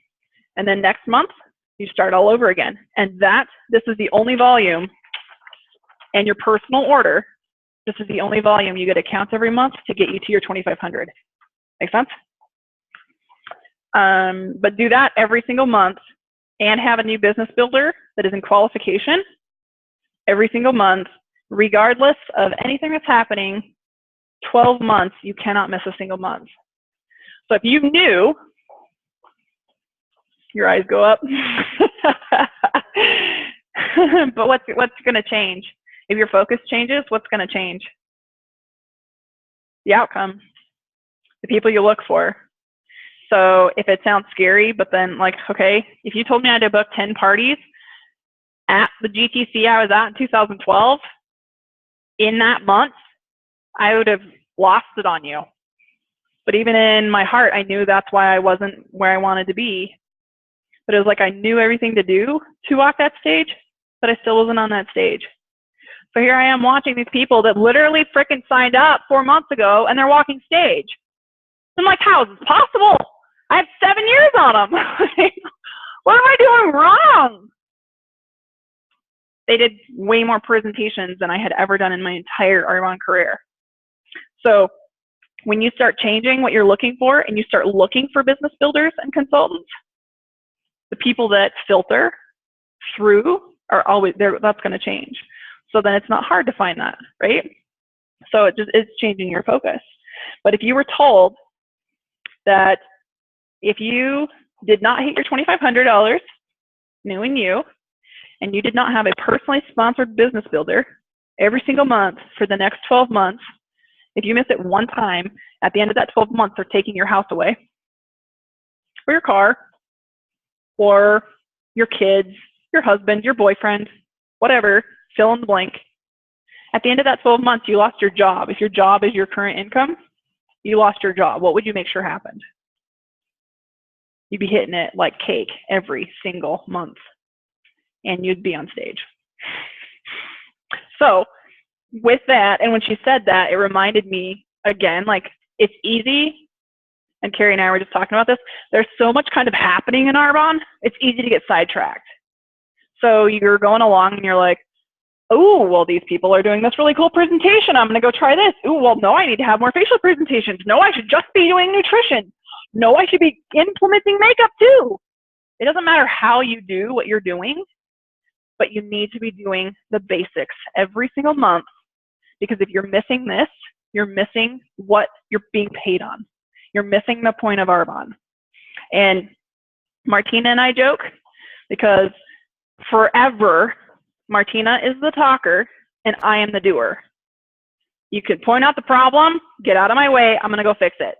And then next month, you start all over again. And this is the only volume, and your personal order, this is the only volume you get to count every month to get you to your 2,500. Make sense? But do that every single month and have a new business builder that is in qualification every single month, regardless of anything that's happening. 12 months, you cannot miss a single month. So if you knew, your eyes go up. But what's going to change? If your focus changes, what's going to change? The outcome. The people you look for. So if it sounds scary, but then like, okay, if you told me I had to book 10 parties at the GTC I was at in 2012, in that month, I would have lost it on you. But even in my heart, I knew that's why I wasn't where I wanted to be. But it was like I knew everything to do to walk that stage, but I still wasn't on that stage. So here I am watching these people that literally freaking signed up 4 months ago and they're walking stage. I'm like, how is this possible? I have 7 years on them. What am I doing wrong? They did way more presentations than I had ever done in my entire Arbonne career. So when you start changing what you're looking for and you start looking for business builders and consultants, the people that filter through are always there. That's going to change. So then it's not hard to find that, right? So it just is changing your focus. But if you were told that if you did not hit your $2,500, knowing you, and you did not have a personally sponsored business builder every single month for the next 12 months, if you miss it one time, at the end of that 12 months, they're taking your house away, or your car, or your kids, your husband, your boyfriend, whatever, fill in the blank. At the end of that 12 months, you lost your job. If your job is your current income, you lost your job. What would you make sure happened? You'd be hitting it like cake every single month, and you'd be on stage. So with that, and when she said that, it reminded me again, like, it's easy, and Carrie and I were just talking about this, there's so much kind of happening in Arbonne, it's easy to get sidetracked. So you're going along and you're like, oh, well, these people are doing this really cool presentation. I'm going to go try this. Oh, well, no, I need to have more facial presentations. No, I should just be doing nutrition. No, I should be implementing makeup too. It doesn't matter how you do what you're doing, but you need to be doing the basics every single month, because if you're missing this, you're missing what you're being paid on. You're missing the point of Arbonne. And Martina and I joke because forever, Martina is the talker and I am the doer. You could point out the problem, get out of my way, I'm gonna go fix it.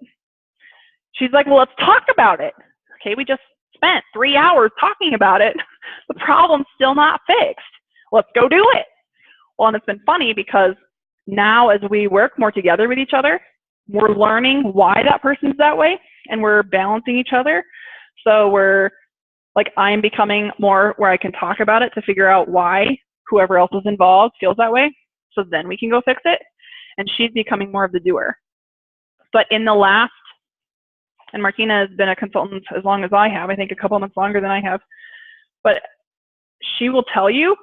She's like, well, let's talk about it. Okay, we just spent 3 hours talking about it. The problem's still not fixed. Let's go do it. Well, and it's been funny because now as we work more together with each other, we're learning why that person's that way and we're balancing each other. So we're like, I'm becoming more where I can talk about it to figure out why whoever else is involved feels that way. So then we can go fix it. And she's becoming more of the doer. But in the last, and Martina has been a consultant as long as I have, I think a couple months longer than I have, but she will tell you,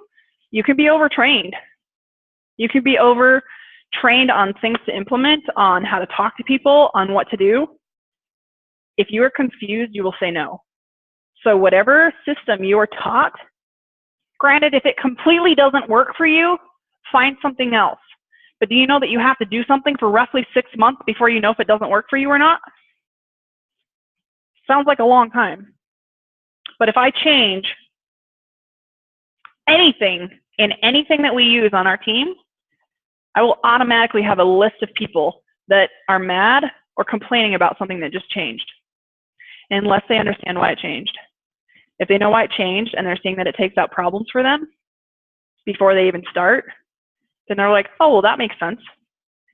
you can be overtrained. You can be overtrained on things to implement, on how to talk to people, on what to do. If you are confused, you will say no. So whatever system you are taught, granted, if it completely doesn't work for you, find something else. But do you know that you have to do something for roughly 6 months before you know if it doesn't work for you or not? Sounds like a long time. But if I change anything in anything that we use on our team, I will automatically have a list of people that are mad or complaining about something that just changed, unless they understand why it changed. If they know why it changed and they're seeing that it takes out problems for them before they even start, then they're like, oh, well, that makes sense.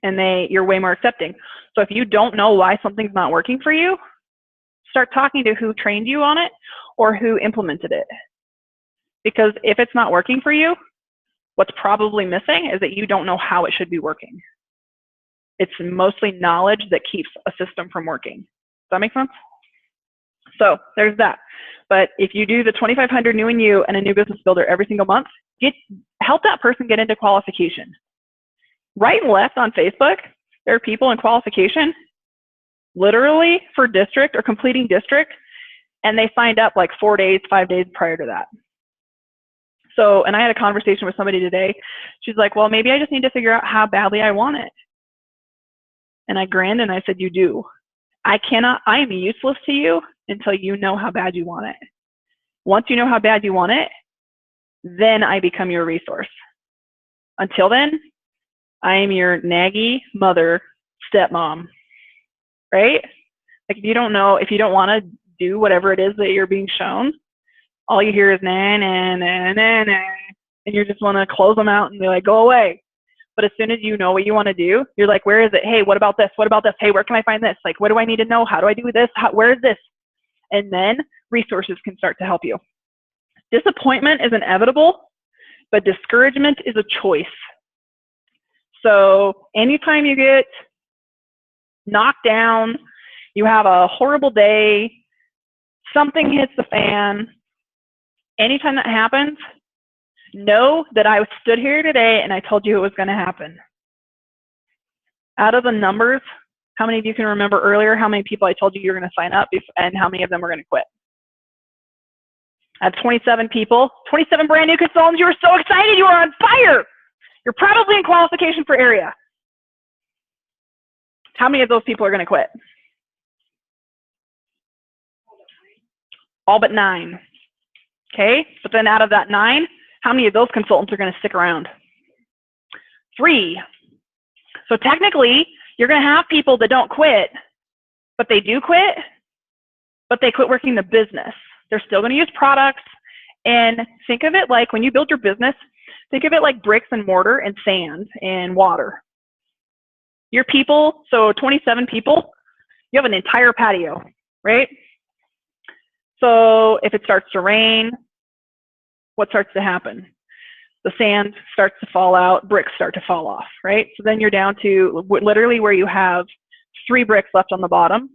And you're way more accepting. So if you don't know why something's not working for you, start talking to who trained you on it or who implemented it. Because if it's not working for you, what's probably missing is that you don't know how it should be working. It's mostly knowledge that keeps a system from working. Does that make sense? So there's that. But if you do the 2,500 new and you and a new business builder every single month, help that person get into qualification. Right and left on Facebook, there are people in qualification literally for district or completing district, and they signed up like 4 days, 5 days prior to that. So, and I had a conversation with somebody today. She's like, well, maybe I just need to figure out how badly I want it. And I grinned and I said, you do. I am useless to you until you know how bad you want it. Once you know how bad you want it, then I become your resource. Until then, I am your naggy mother, stepmom, right? Like if you don't want to do whatever it is that you're being shown, all you hear is nah, nah, nah, nah, nah, and you just want to close them out and be like, go away. But as soon as you know what you want to do, you're like, where is it? Hey, what about this? What about this? Hey, where can I find this? Like, what do I need to know? How do I do this? Where is this? And then resources can start to help you. Disappointment is inevitable, but discouragement is a choice. So anytime you get knocked down, you have a horrible day, something hits the fan, anytime that happens, know that I stood here today and I told you it was going to happen. Out of the numbers, how many of you can remember earlier how many people I told you you're going to sign up and how many of them are going to quit? I had 27 people, 27 brand new consultants. You were so excited. You were on fire. You're probably in qualification for area. How many of those people are going to quit? All but 9. Okay, but then out of that 9, how many of those consultants are going to stick around? 3. So technically, you're going to have people that don't quit, but they do quit, but they quit working the business. They're still going to use products. And think of it like when you build your business, think of it like bricks and mortar and sand and water. Your people, so 27 people, you have an entire patio, right? So if it starts to rain, what starts to happen? The sand starts to fall out, bricks start to fall off, right? So then you're down to literally where you have 3 bricks left on the bottom.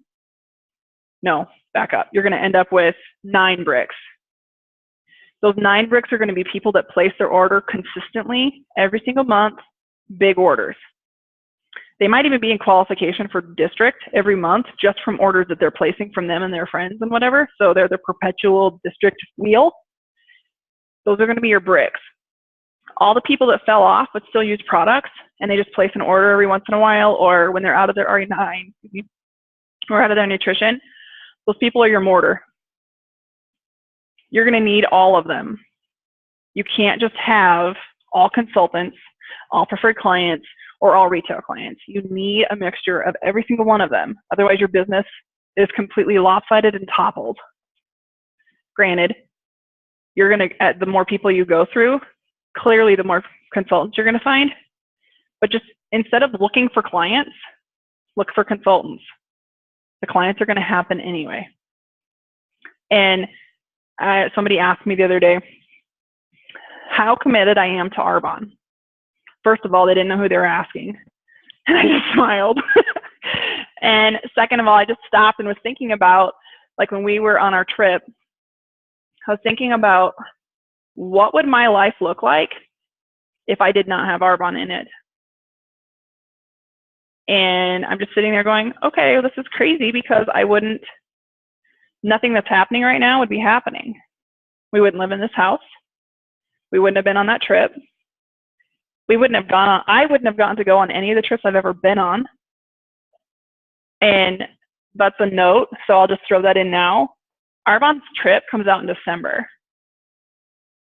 No, back up. You're going to end up with 9 bricks. Those 9 bricks are going to be people that place their order consistently every single month, big orders. They might even be in qualification for district every month just from orders that they're placing from them and their friends and whatever. So they're the perpetual district wheel. Those are going to be your bricks. All the people that fell off but still use products and they just place an order every once in a while, or when they're out of their RE9 or out of their nutrition, those people are your mortar. You're going to need all of them. You can't just have all consultants, all preferred clients, or all retail clients. You need a mixture of every single one of them. Otherwise, your business is completely lopsided and toppled. Granted, you're going to, the more people you go through, clearly the more consultants you're going to find. But just instead of looking for clients, look for consultants. The clients are going to happen anyway. And somebody asked me the other day how committed I am to Arbonne. First of all, they didn't know who they were asking. And I just smiled. And second of all, I just stopped and was thinking about, like when we were on our trip, I was thinking about what would my life look like if I did not have Arbonne in it. And I'm just sitting there going, okay, well, this is crazy because nothing that's happening right now would be happening. We wouldn't live in this house. We wouldn't have been on that trip. I wouldn't have gotten to go on any of the trips I've ever been on. And that's a note, so I'll just throw that in now. Arbonne's trip comes out in December.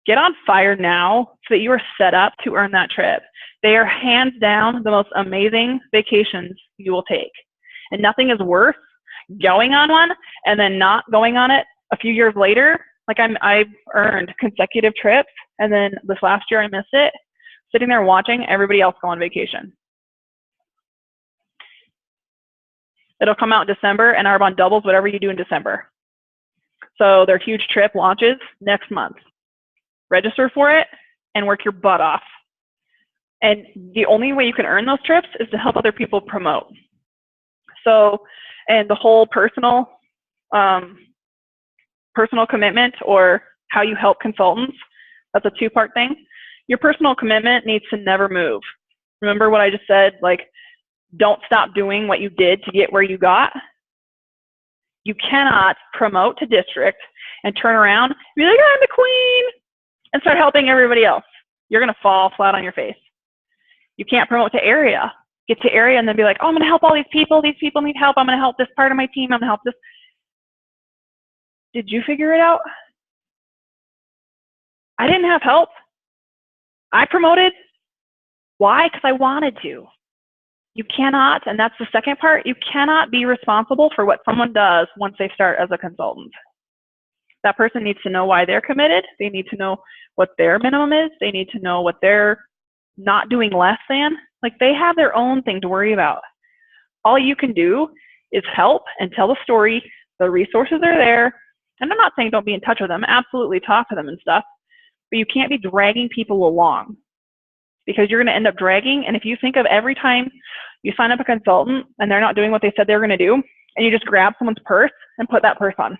Get on fire now so that you are set up to earn that trip. They are hands down the most amazing vacations you will take. And nothing is worth going on one and then not going on it a few years later. Like I've earned consecutive trips, and then this last year I missed it, sitting there watching everybody else go on vacation. It'll come out in December, and Arbonne doubles whatever you do in December. So their huge trip launches next month. Register for it and work your butt off. And the only way you can earn those trips is to help other people promote. So, and the whole personal commitment, or how you help consultants, that's a 2-part thing. Your personal commitment needs to never move. Remember what I just said, like, don't stop doing what you did to get where you got. You cannot promote to district and turn around and be like, I'm the queen, and start helping everybody else. You're going to fall flat on your face. You can't promote to area. Get to area and then be like, oh, I'm going to help all these people. These people need help. I'm going to help this part of my team. I'm going to help this. Did you figure it out? I didn't have help. I promoted. Why? Because I wanted to. You cannot, and that's the second part, you cannot be responsible for what someone does once they start as a consultant. That person needs to know why they're committed. They need to know what their minimum is. They need to know what they're not doing less than. Like, they have their own thing to worry about. All you can do is help and tell the story. The resources are there. And I'm not saying don't be in touch with them. Absolutely talk to them and stuff. But you can't be dragging people along, because you're going to end up dragging. And if you think of every time you sign up a consultant and they're not doing what they said they were going to do, and you just grab someone's purse and put that purse on.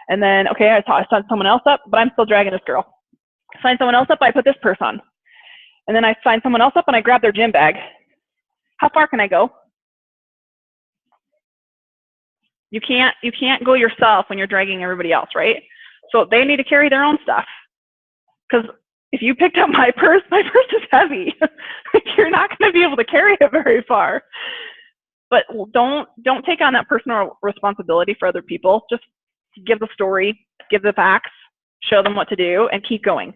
And then, okay, I signed someone else up, but I'm still dragging this girl. I signed someone else up, I put this purse on. And then I signed someone else up and I grab their gym bag. How far can I go? You can't go yourself when you're dragging everybody else, right? So they need to carry their own stuff. Because if you picked up my purse is heavy. You're not going to be able to carry it very far. But don't take on that personal responsibility for other people. Just give the story, give the facts, show them what to do, and keep going.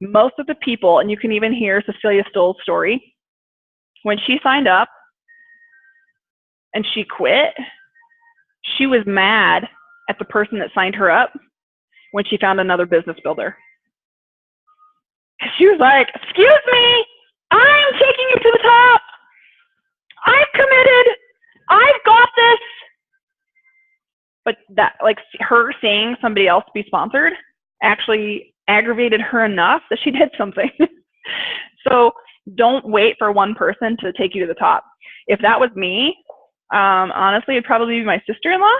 Most of the people, and you can even hear Cecilia Stoll's story, when she signed up and she quit, she was mad at the person that signed her up when she found another business builder. She was like, excuse me, I'm taking you to the top. I've committed. I've got this. But that, like, her seeing somebody else be sponsored actually aggravated her enough that she did something. So don't wait for one person to take you to the top. If that was me, honestly, it'd probably be my sister-in-law,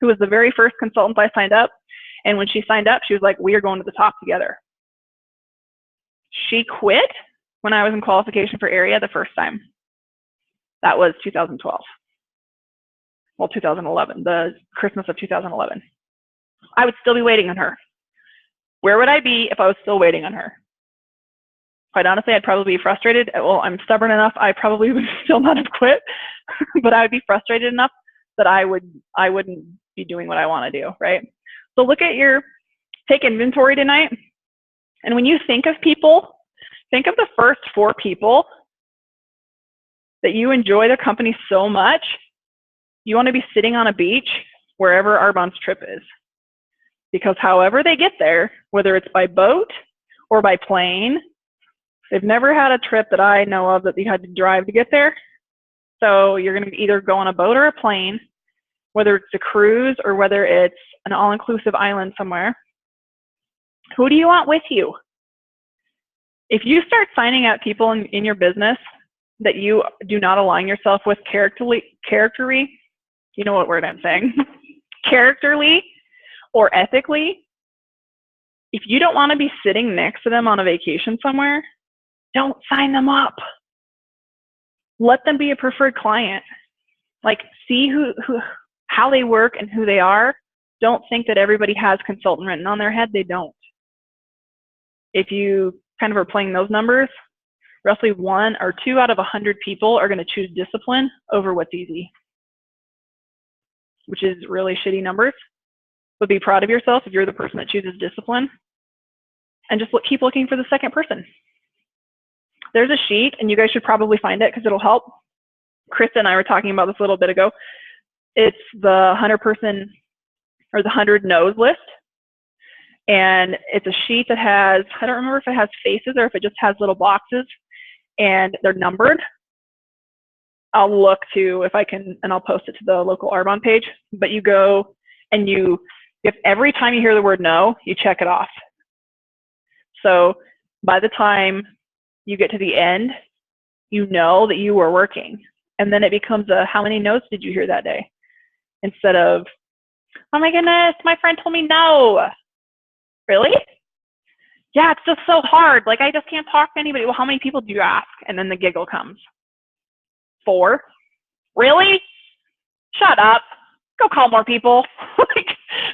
who was the very first consultant I signed up. And when she signed up, she was like, we are going to the top together. She quit when I was in qualification for area the first time. That was 2012. Well, 2011, the Christmas of 2011. I would still be waiting on her. Where would I be if I was still waiting on her? Quite honestly, I'd probably be frustrated. Well, I'm stubborn enough, I probably would still not have quit, but I would be frustrated enough that I wouldn't be doing what I want to do, right? So take inventory tonight. And when you think of people, think of the first 4 people that you enjoy their company so much, you want to be sitting on a beach wherever Arbonne's trip is. Because however they get there, whether it's by boat or by plane, they've never had a trip that I know of that you had to drive to get there. So you're going to either go on a boat or a plane, whether it's a cruise or whether it's an all-inclusive island somewhere. Who do you want with you? If you start signing out people in your business that you do not align yourself with characterly, you know what word I'm saying, characterly or ethically, if you don't want to be sitting next to them on a vacation somewhere, don't sign them up. Let them be a preferred client. Like, see how they work and who they are. Don't think that everybody has consultant written on their head. They don't. If you kind of are playing those numbers, roughly 1 or 2 out of 100 people are going to choose discipline over what's easy, which is really shitty numbers. But be proud of yourself if you're the person that chooses discipline, and just keep looking for the second person. There's a sheet, and you guys should probably find it because it'll help. Krista and I were talking about this a little bit ago. It's the 100-person or the 100 no's list. And it's a sheet that has, I don't remember if it has faces or if it just has little boxes, and they're numbered. I'll look to if I can, and I'll post it to the local Arbonne page. But you go and if every time you hear the word no, you check it off. So by the time you get to the end, you know that you were working. And then it becomes how many no's did you hear that day? Instead of, oh my goodness, my friend told me no. Really? Yeah, it's just so hard. Like, I just can't talk to anybody. Well, how many people do you ask? And then the giggle comes. 4? Really? Shut up. Go call more people. Like,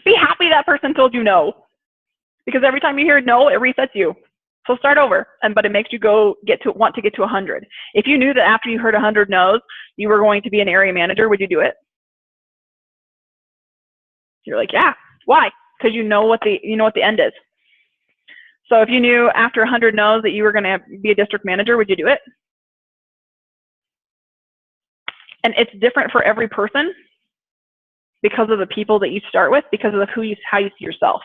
be happy that person told you no. Because every time you hear no, it resets you. So start over. But it makes you want to get to 100. If you knew that after you heard 100 no's, you were going to be an area manager, would you do it? You're like, yeah. Why? Because you know what the end is. So if you knew after 100 no's that you were going to be a district manager, would you do it? And it's different for every person because of the people that you start with, because of how you see yourself.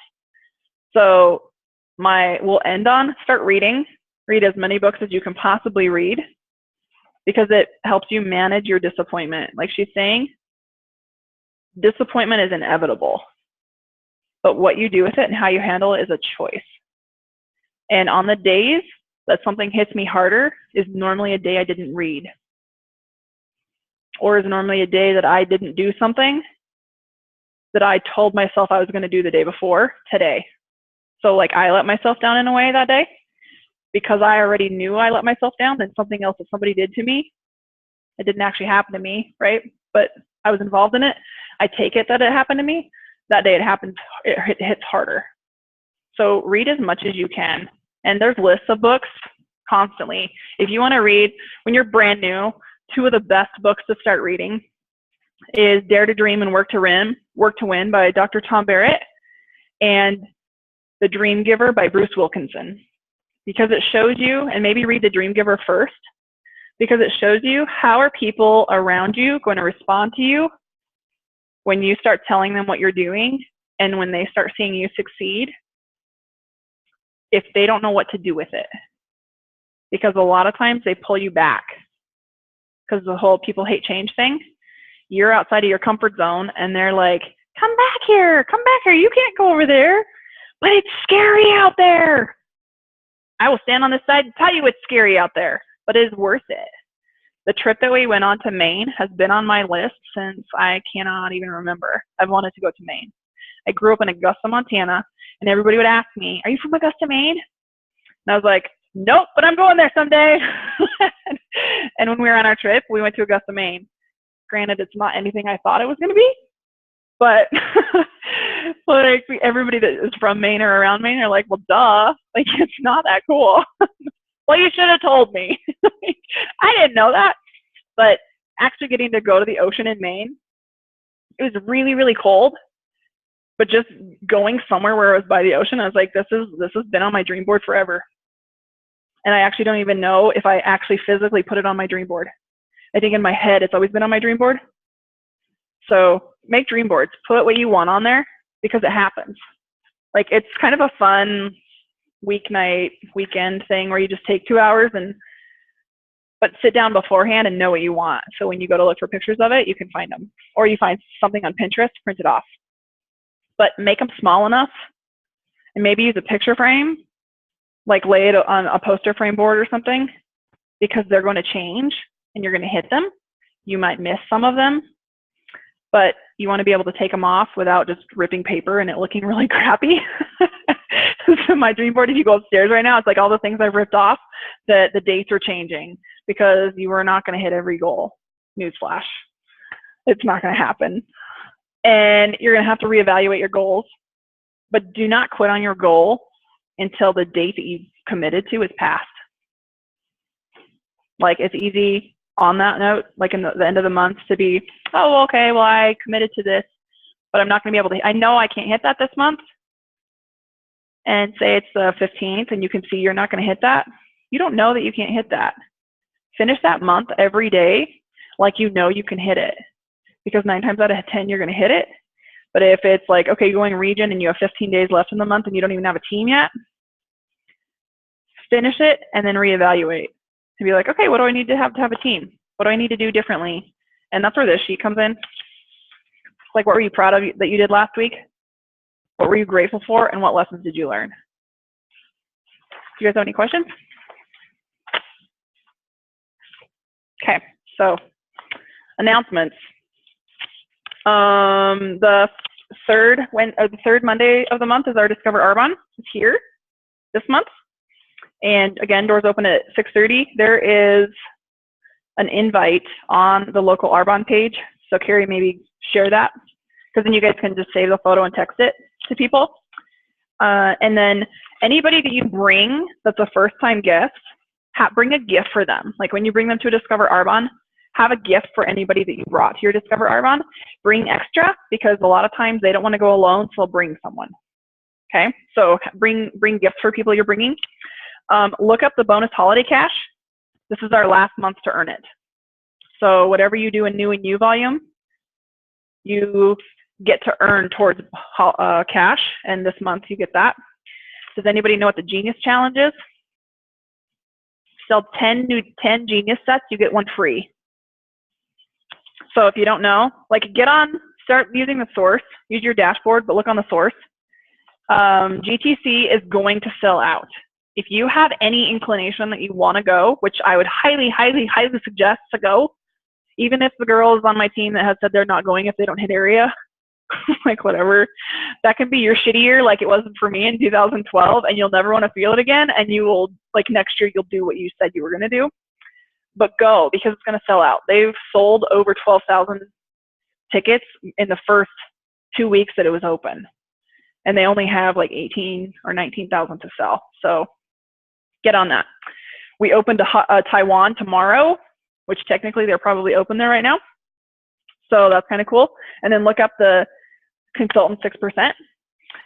So we'll end on start reading. Read as many books as you can possibly read, because it helps you manage your disappointment. Like she's saying, disappointment is inevitable, but what you do with it and how you handle it is a choice. And on the days that something hits me harder is normally a day I didn't read, or is normally a day that I didn't do something that I told myself I was going to do the day before today. So like I let myself down in a way that day because I already knew I let myself down. Then something else that somebody did to me, it didn't actually happen to me, right? But I was involved in it. I take it that it happened to me. That day it hits harder. So read as much as you can. And there's lists of books constantly. If you want to read, when you're brand new, 2 of the best books to start reading is Dare to Dream and Work to Win by Dr. Tom Barrett, and The Dream Giver by Bruce Wilkinson. Because it shows you, and maybe read The Dream Giver first, because it shows you how are people around you going to respond to you when you start telling them what you're doing, and when they start seeing you succeed, if they don't know what to do with it. Because a lot of times they pull you back, because the whole people hate change thing. You're outside of your comfort zone and they're like, come back here, you can't go over there, but it's scary out there. I will stand on this side and tell you it's scary out there, but it is worth it. The trip that we went on to Maine has been on my list since I cannot even remember. I've wanted to go to Maine. I grew up in Augusta, Montana, and everybody would ask me, are you from Augusta, Maine? And I was like, nope, but I'm going there someday. And when we were on our trip, we went to Augusta, Maine. Granted, it's not anything I thought it was going to be, but like everybody that is from Maine or around Maine are like, well, duh, like it's not that cool. Well, you should have told me. I didn't know that. But actually getting to go to the ocean in Maine, it was really, really cold. But just going somewhere where it was by the ocean, I was like, this has been on my dream board forever. And I actually don't even know if I actually physically put it on my dream board. I think in my head, it's always been on my dream board. So make dream boards. Put what you want on there, because it happens. Like it's kind of a fun weeknight, weekend thing where you just take 2 hours but sit down beforehand and know what you want. So when you go to look for pictures of it, you can find them. Or you find something on Pinterest, print it off. But make them small enough, and maybe use a picture frame, like lay it on a poster frame board or something, because they're going to change and you're going to hit them. You might miss some of them, but you want to be able to take them off without just ripping paper and it looking really crappy. So my dream board, if you go upstairs right now, it's like all the things I've ripped off, that the dates are changing because you are not going to hit every goal. Newsflash. It's not going to happen. And you're going to have to reevaluate your goals, but do not quit on your goal until the date that you've committed to is passed. Like it's easy on that note, like in the end of the month, to be, oh, okay, well, I committed to this, but I'm not going to be able to, I know I can't hit that this month. And say it's the 15th and you can see you're not going to hit that. You don't know that you can't hit that. Finish that month every day like you know you can hit it, because 9 times out of 10 you're going to hit it. But if it's like, okay, going region and you have 15 days left in the month and you don't even have a team yet, finish it and then reevaluate. To be like, okay, what do I need to have a team? What do I need to do differently? And that's where this sheet comes in. Like, what were you proud of that you did last week? What were you grateful for? And what lessons did you learn? Do you guys have any questions? Okay, so announcements. The third Monday of the month is our Discover Arbonne. It's here this month. And again, doors open at 6:30. There is an invite on the local Arbonne page. So Carrie, maybe share that, because then you guys can just save the photo and text it to people. And then anybody that you bring that's a first-time guest, bring a gift for them. Like when you bring them to a Discover Arbonne, have a gift for anybody that you brought to your Discover Arbonne. Bring extra, because a lot of times they don't want to go alone, so they'll bring someone. Okay, so bring gifts for people you're bringing. Look up the bonus holiday cash. This is our last month to earn it. So whatever you do in new and you volume, you get to earn towards cash, and this month you get that. Does anybody know what the Genius Challenge is? Sell 10 Genius sets, you get one free. So if you don't know, like start using the source, use your dashboard, but look on the source. GTC is going to sell out. If you have any inclination that you want to go, which I would highly, highly, highly suggest to go, even if the girls on my team that have said they're not going if they don't hit area, like whatever, that can be your shitty year like it was for me in 2012, and you'll never want to feel it again, and you will, like next year, you'll do what you said you were going to do. But go, because it's going to sell out. They've sold over 12,000 tickets in the first 2 weeks that it was open. And they only have like 18 or 19,000 to sell. So get on that. We open to Taiwan tomorrow, which technically they're probably open there right now. So that's kind of cool. And then look up the consultant 6%.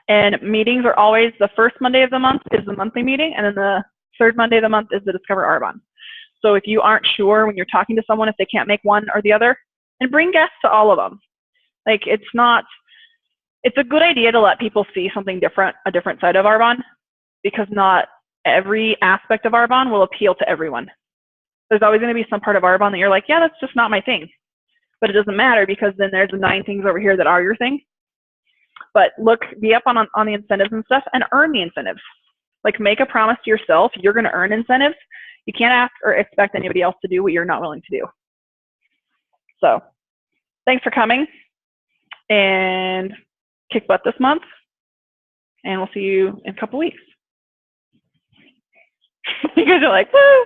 And meetings are always the first Monday of the month is the monthly meeting. And then the third Monday of the month is the Discover Arbonne. So if you aren't sure when you're talking to someone if they can't make one or the other, and bring guests to all of them. Like it's a good idea to let people see something different, a different side of Arbonne, because not every aspect of Arbonne will appeal to everyone. There's always going to be some part of Arbonne that you're like, yeah, that's just not my thing. But it doesn't matter, because then there's the 9 things over here that are your thing. But be up on the incentives and stuff, and earn the incentives. Like, make a promise to yourself, you're going to earn incentives. You can't ask or expect anybody else to do what you're not willing to do. So thanks for coming, and kick butt this month, and we'll see you in a couple weeks. You guys are like, woo!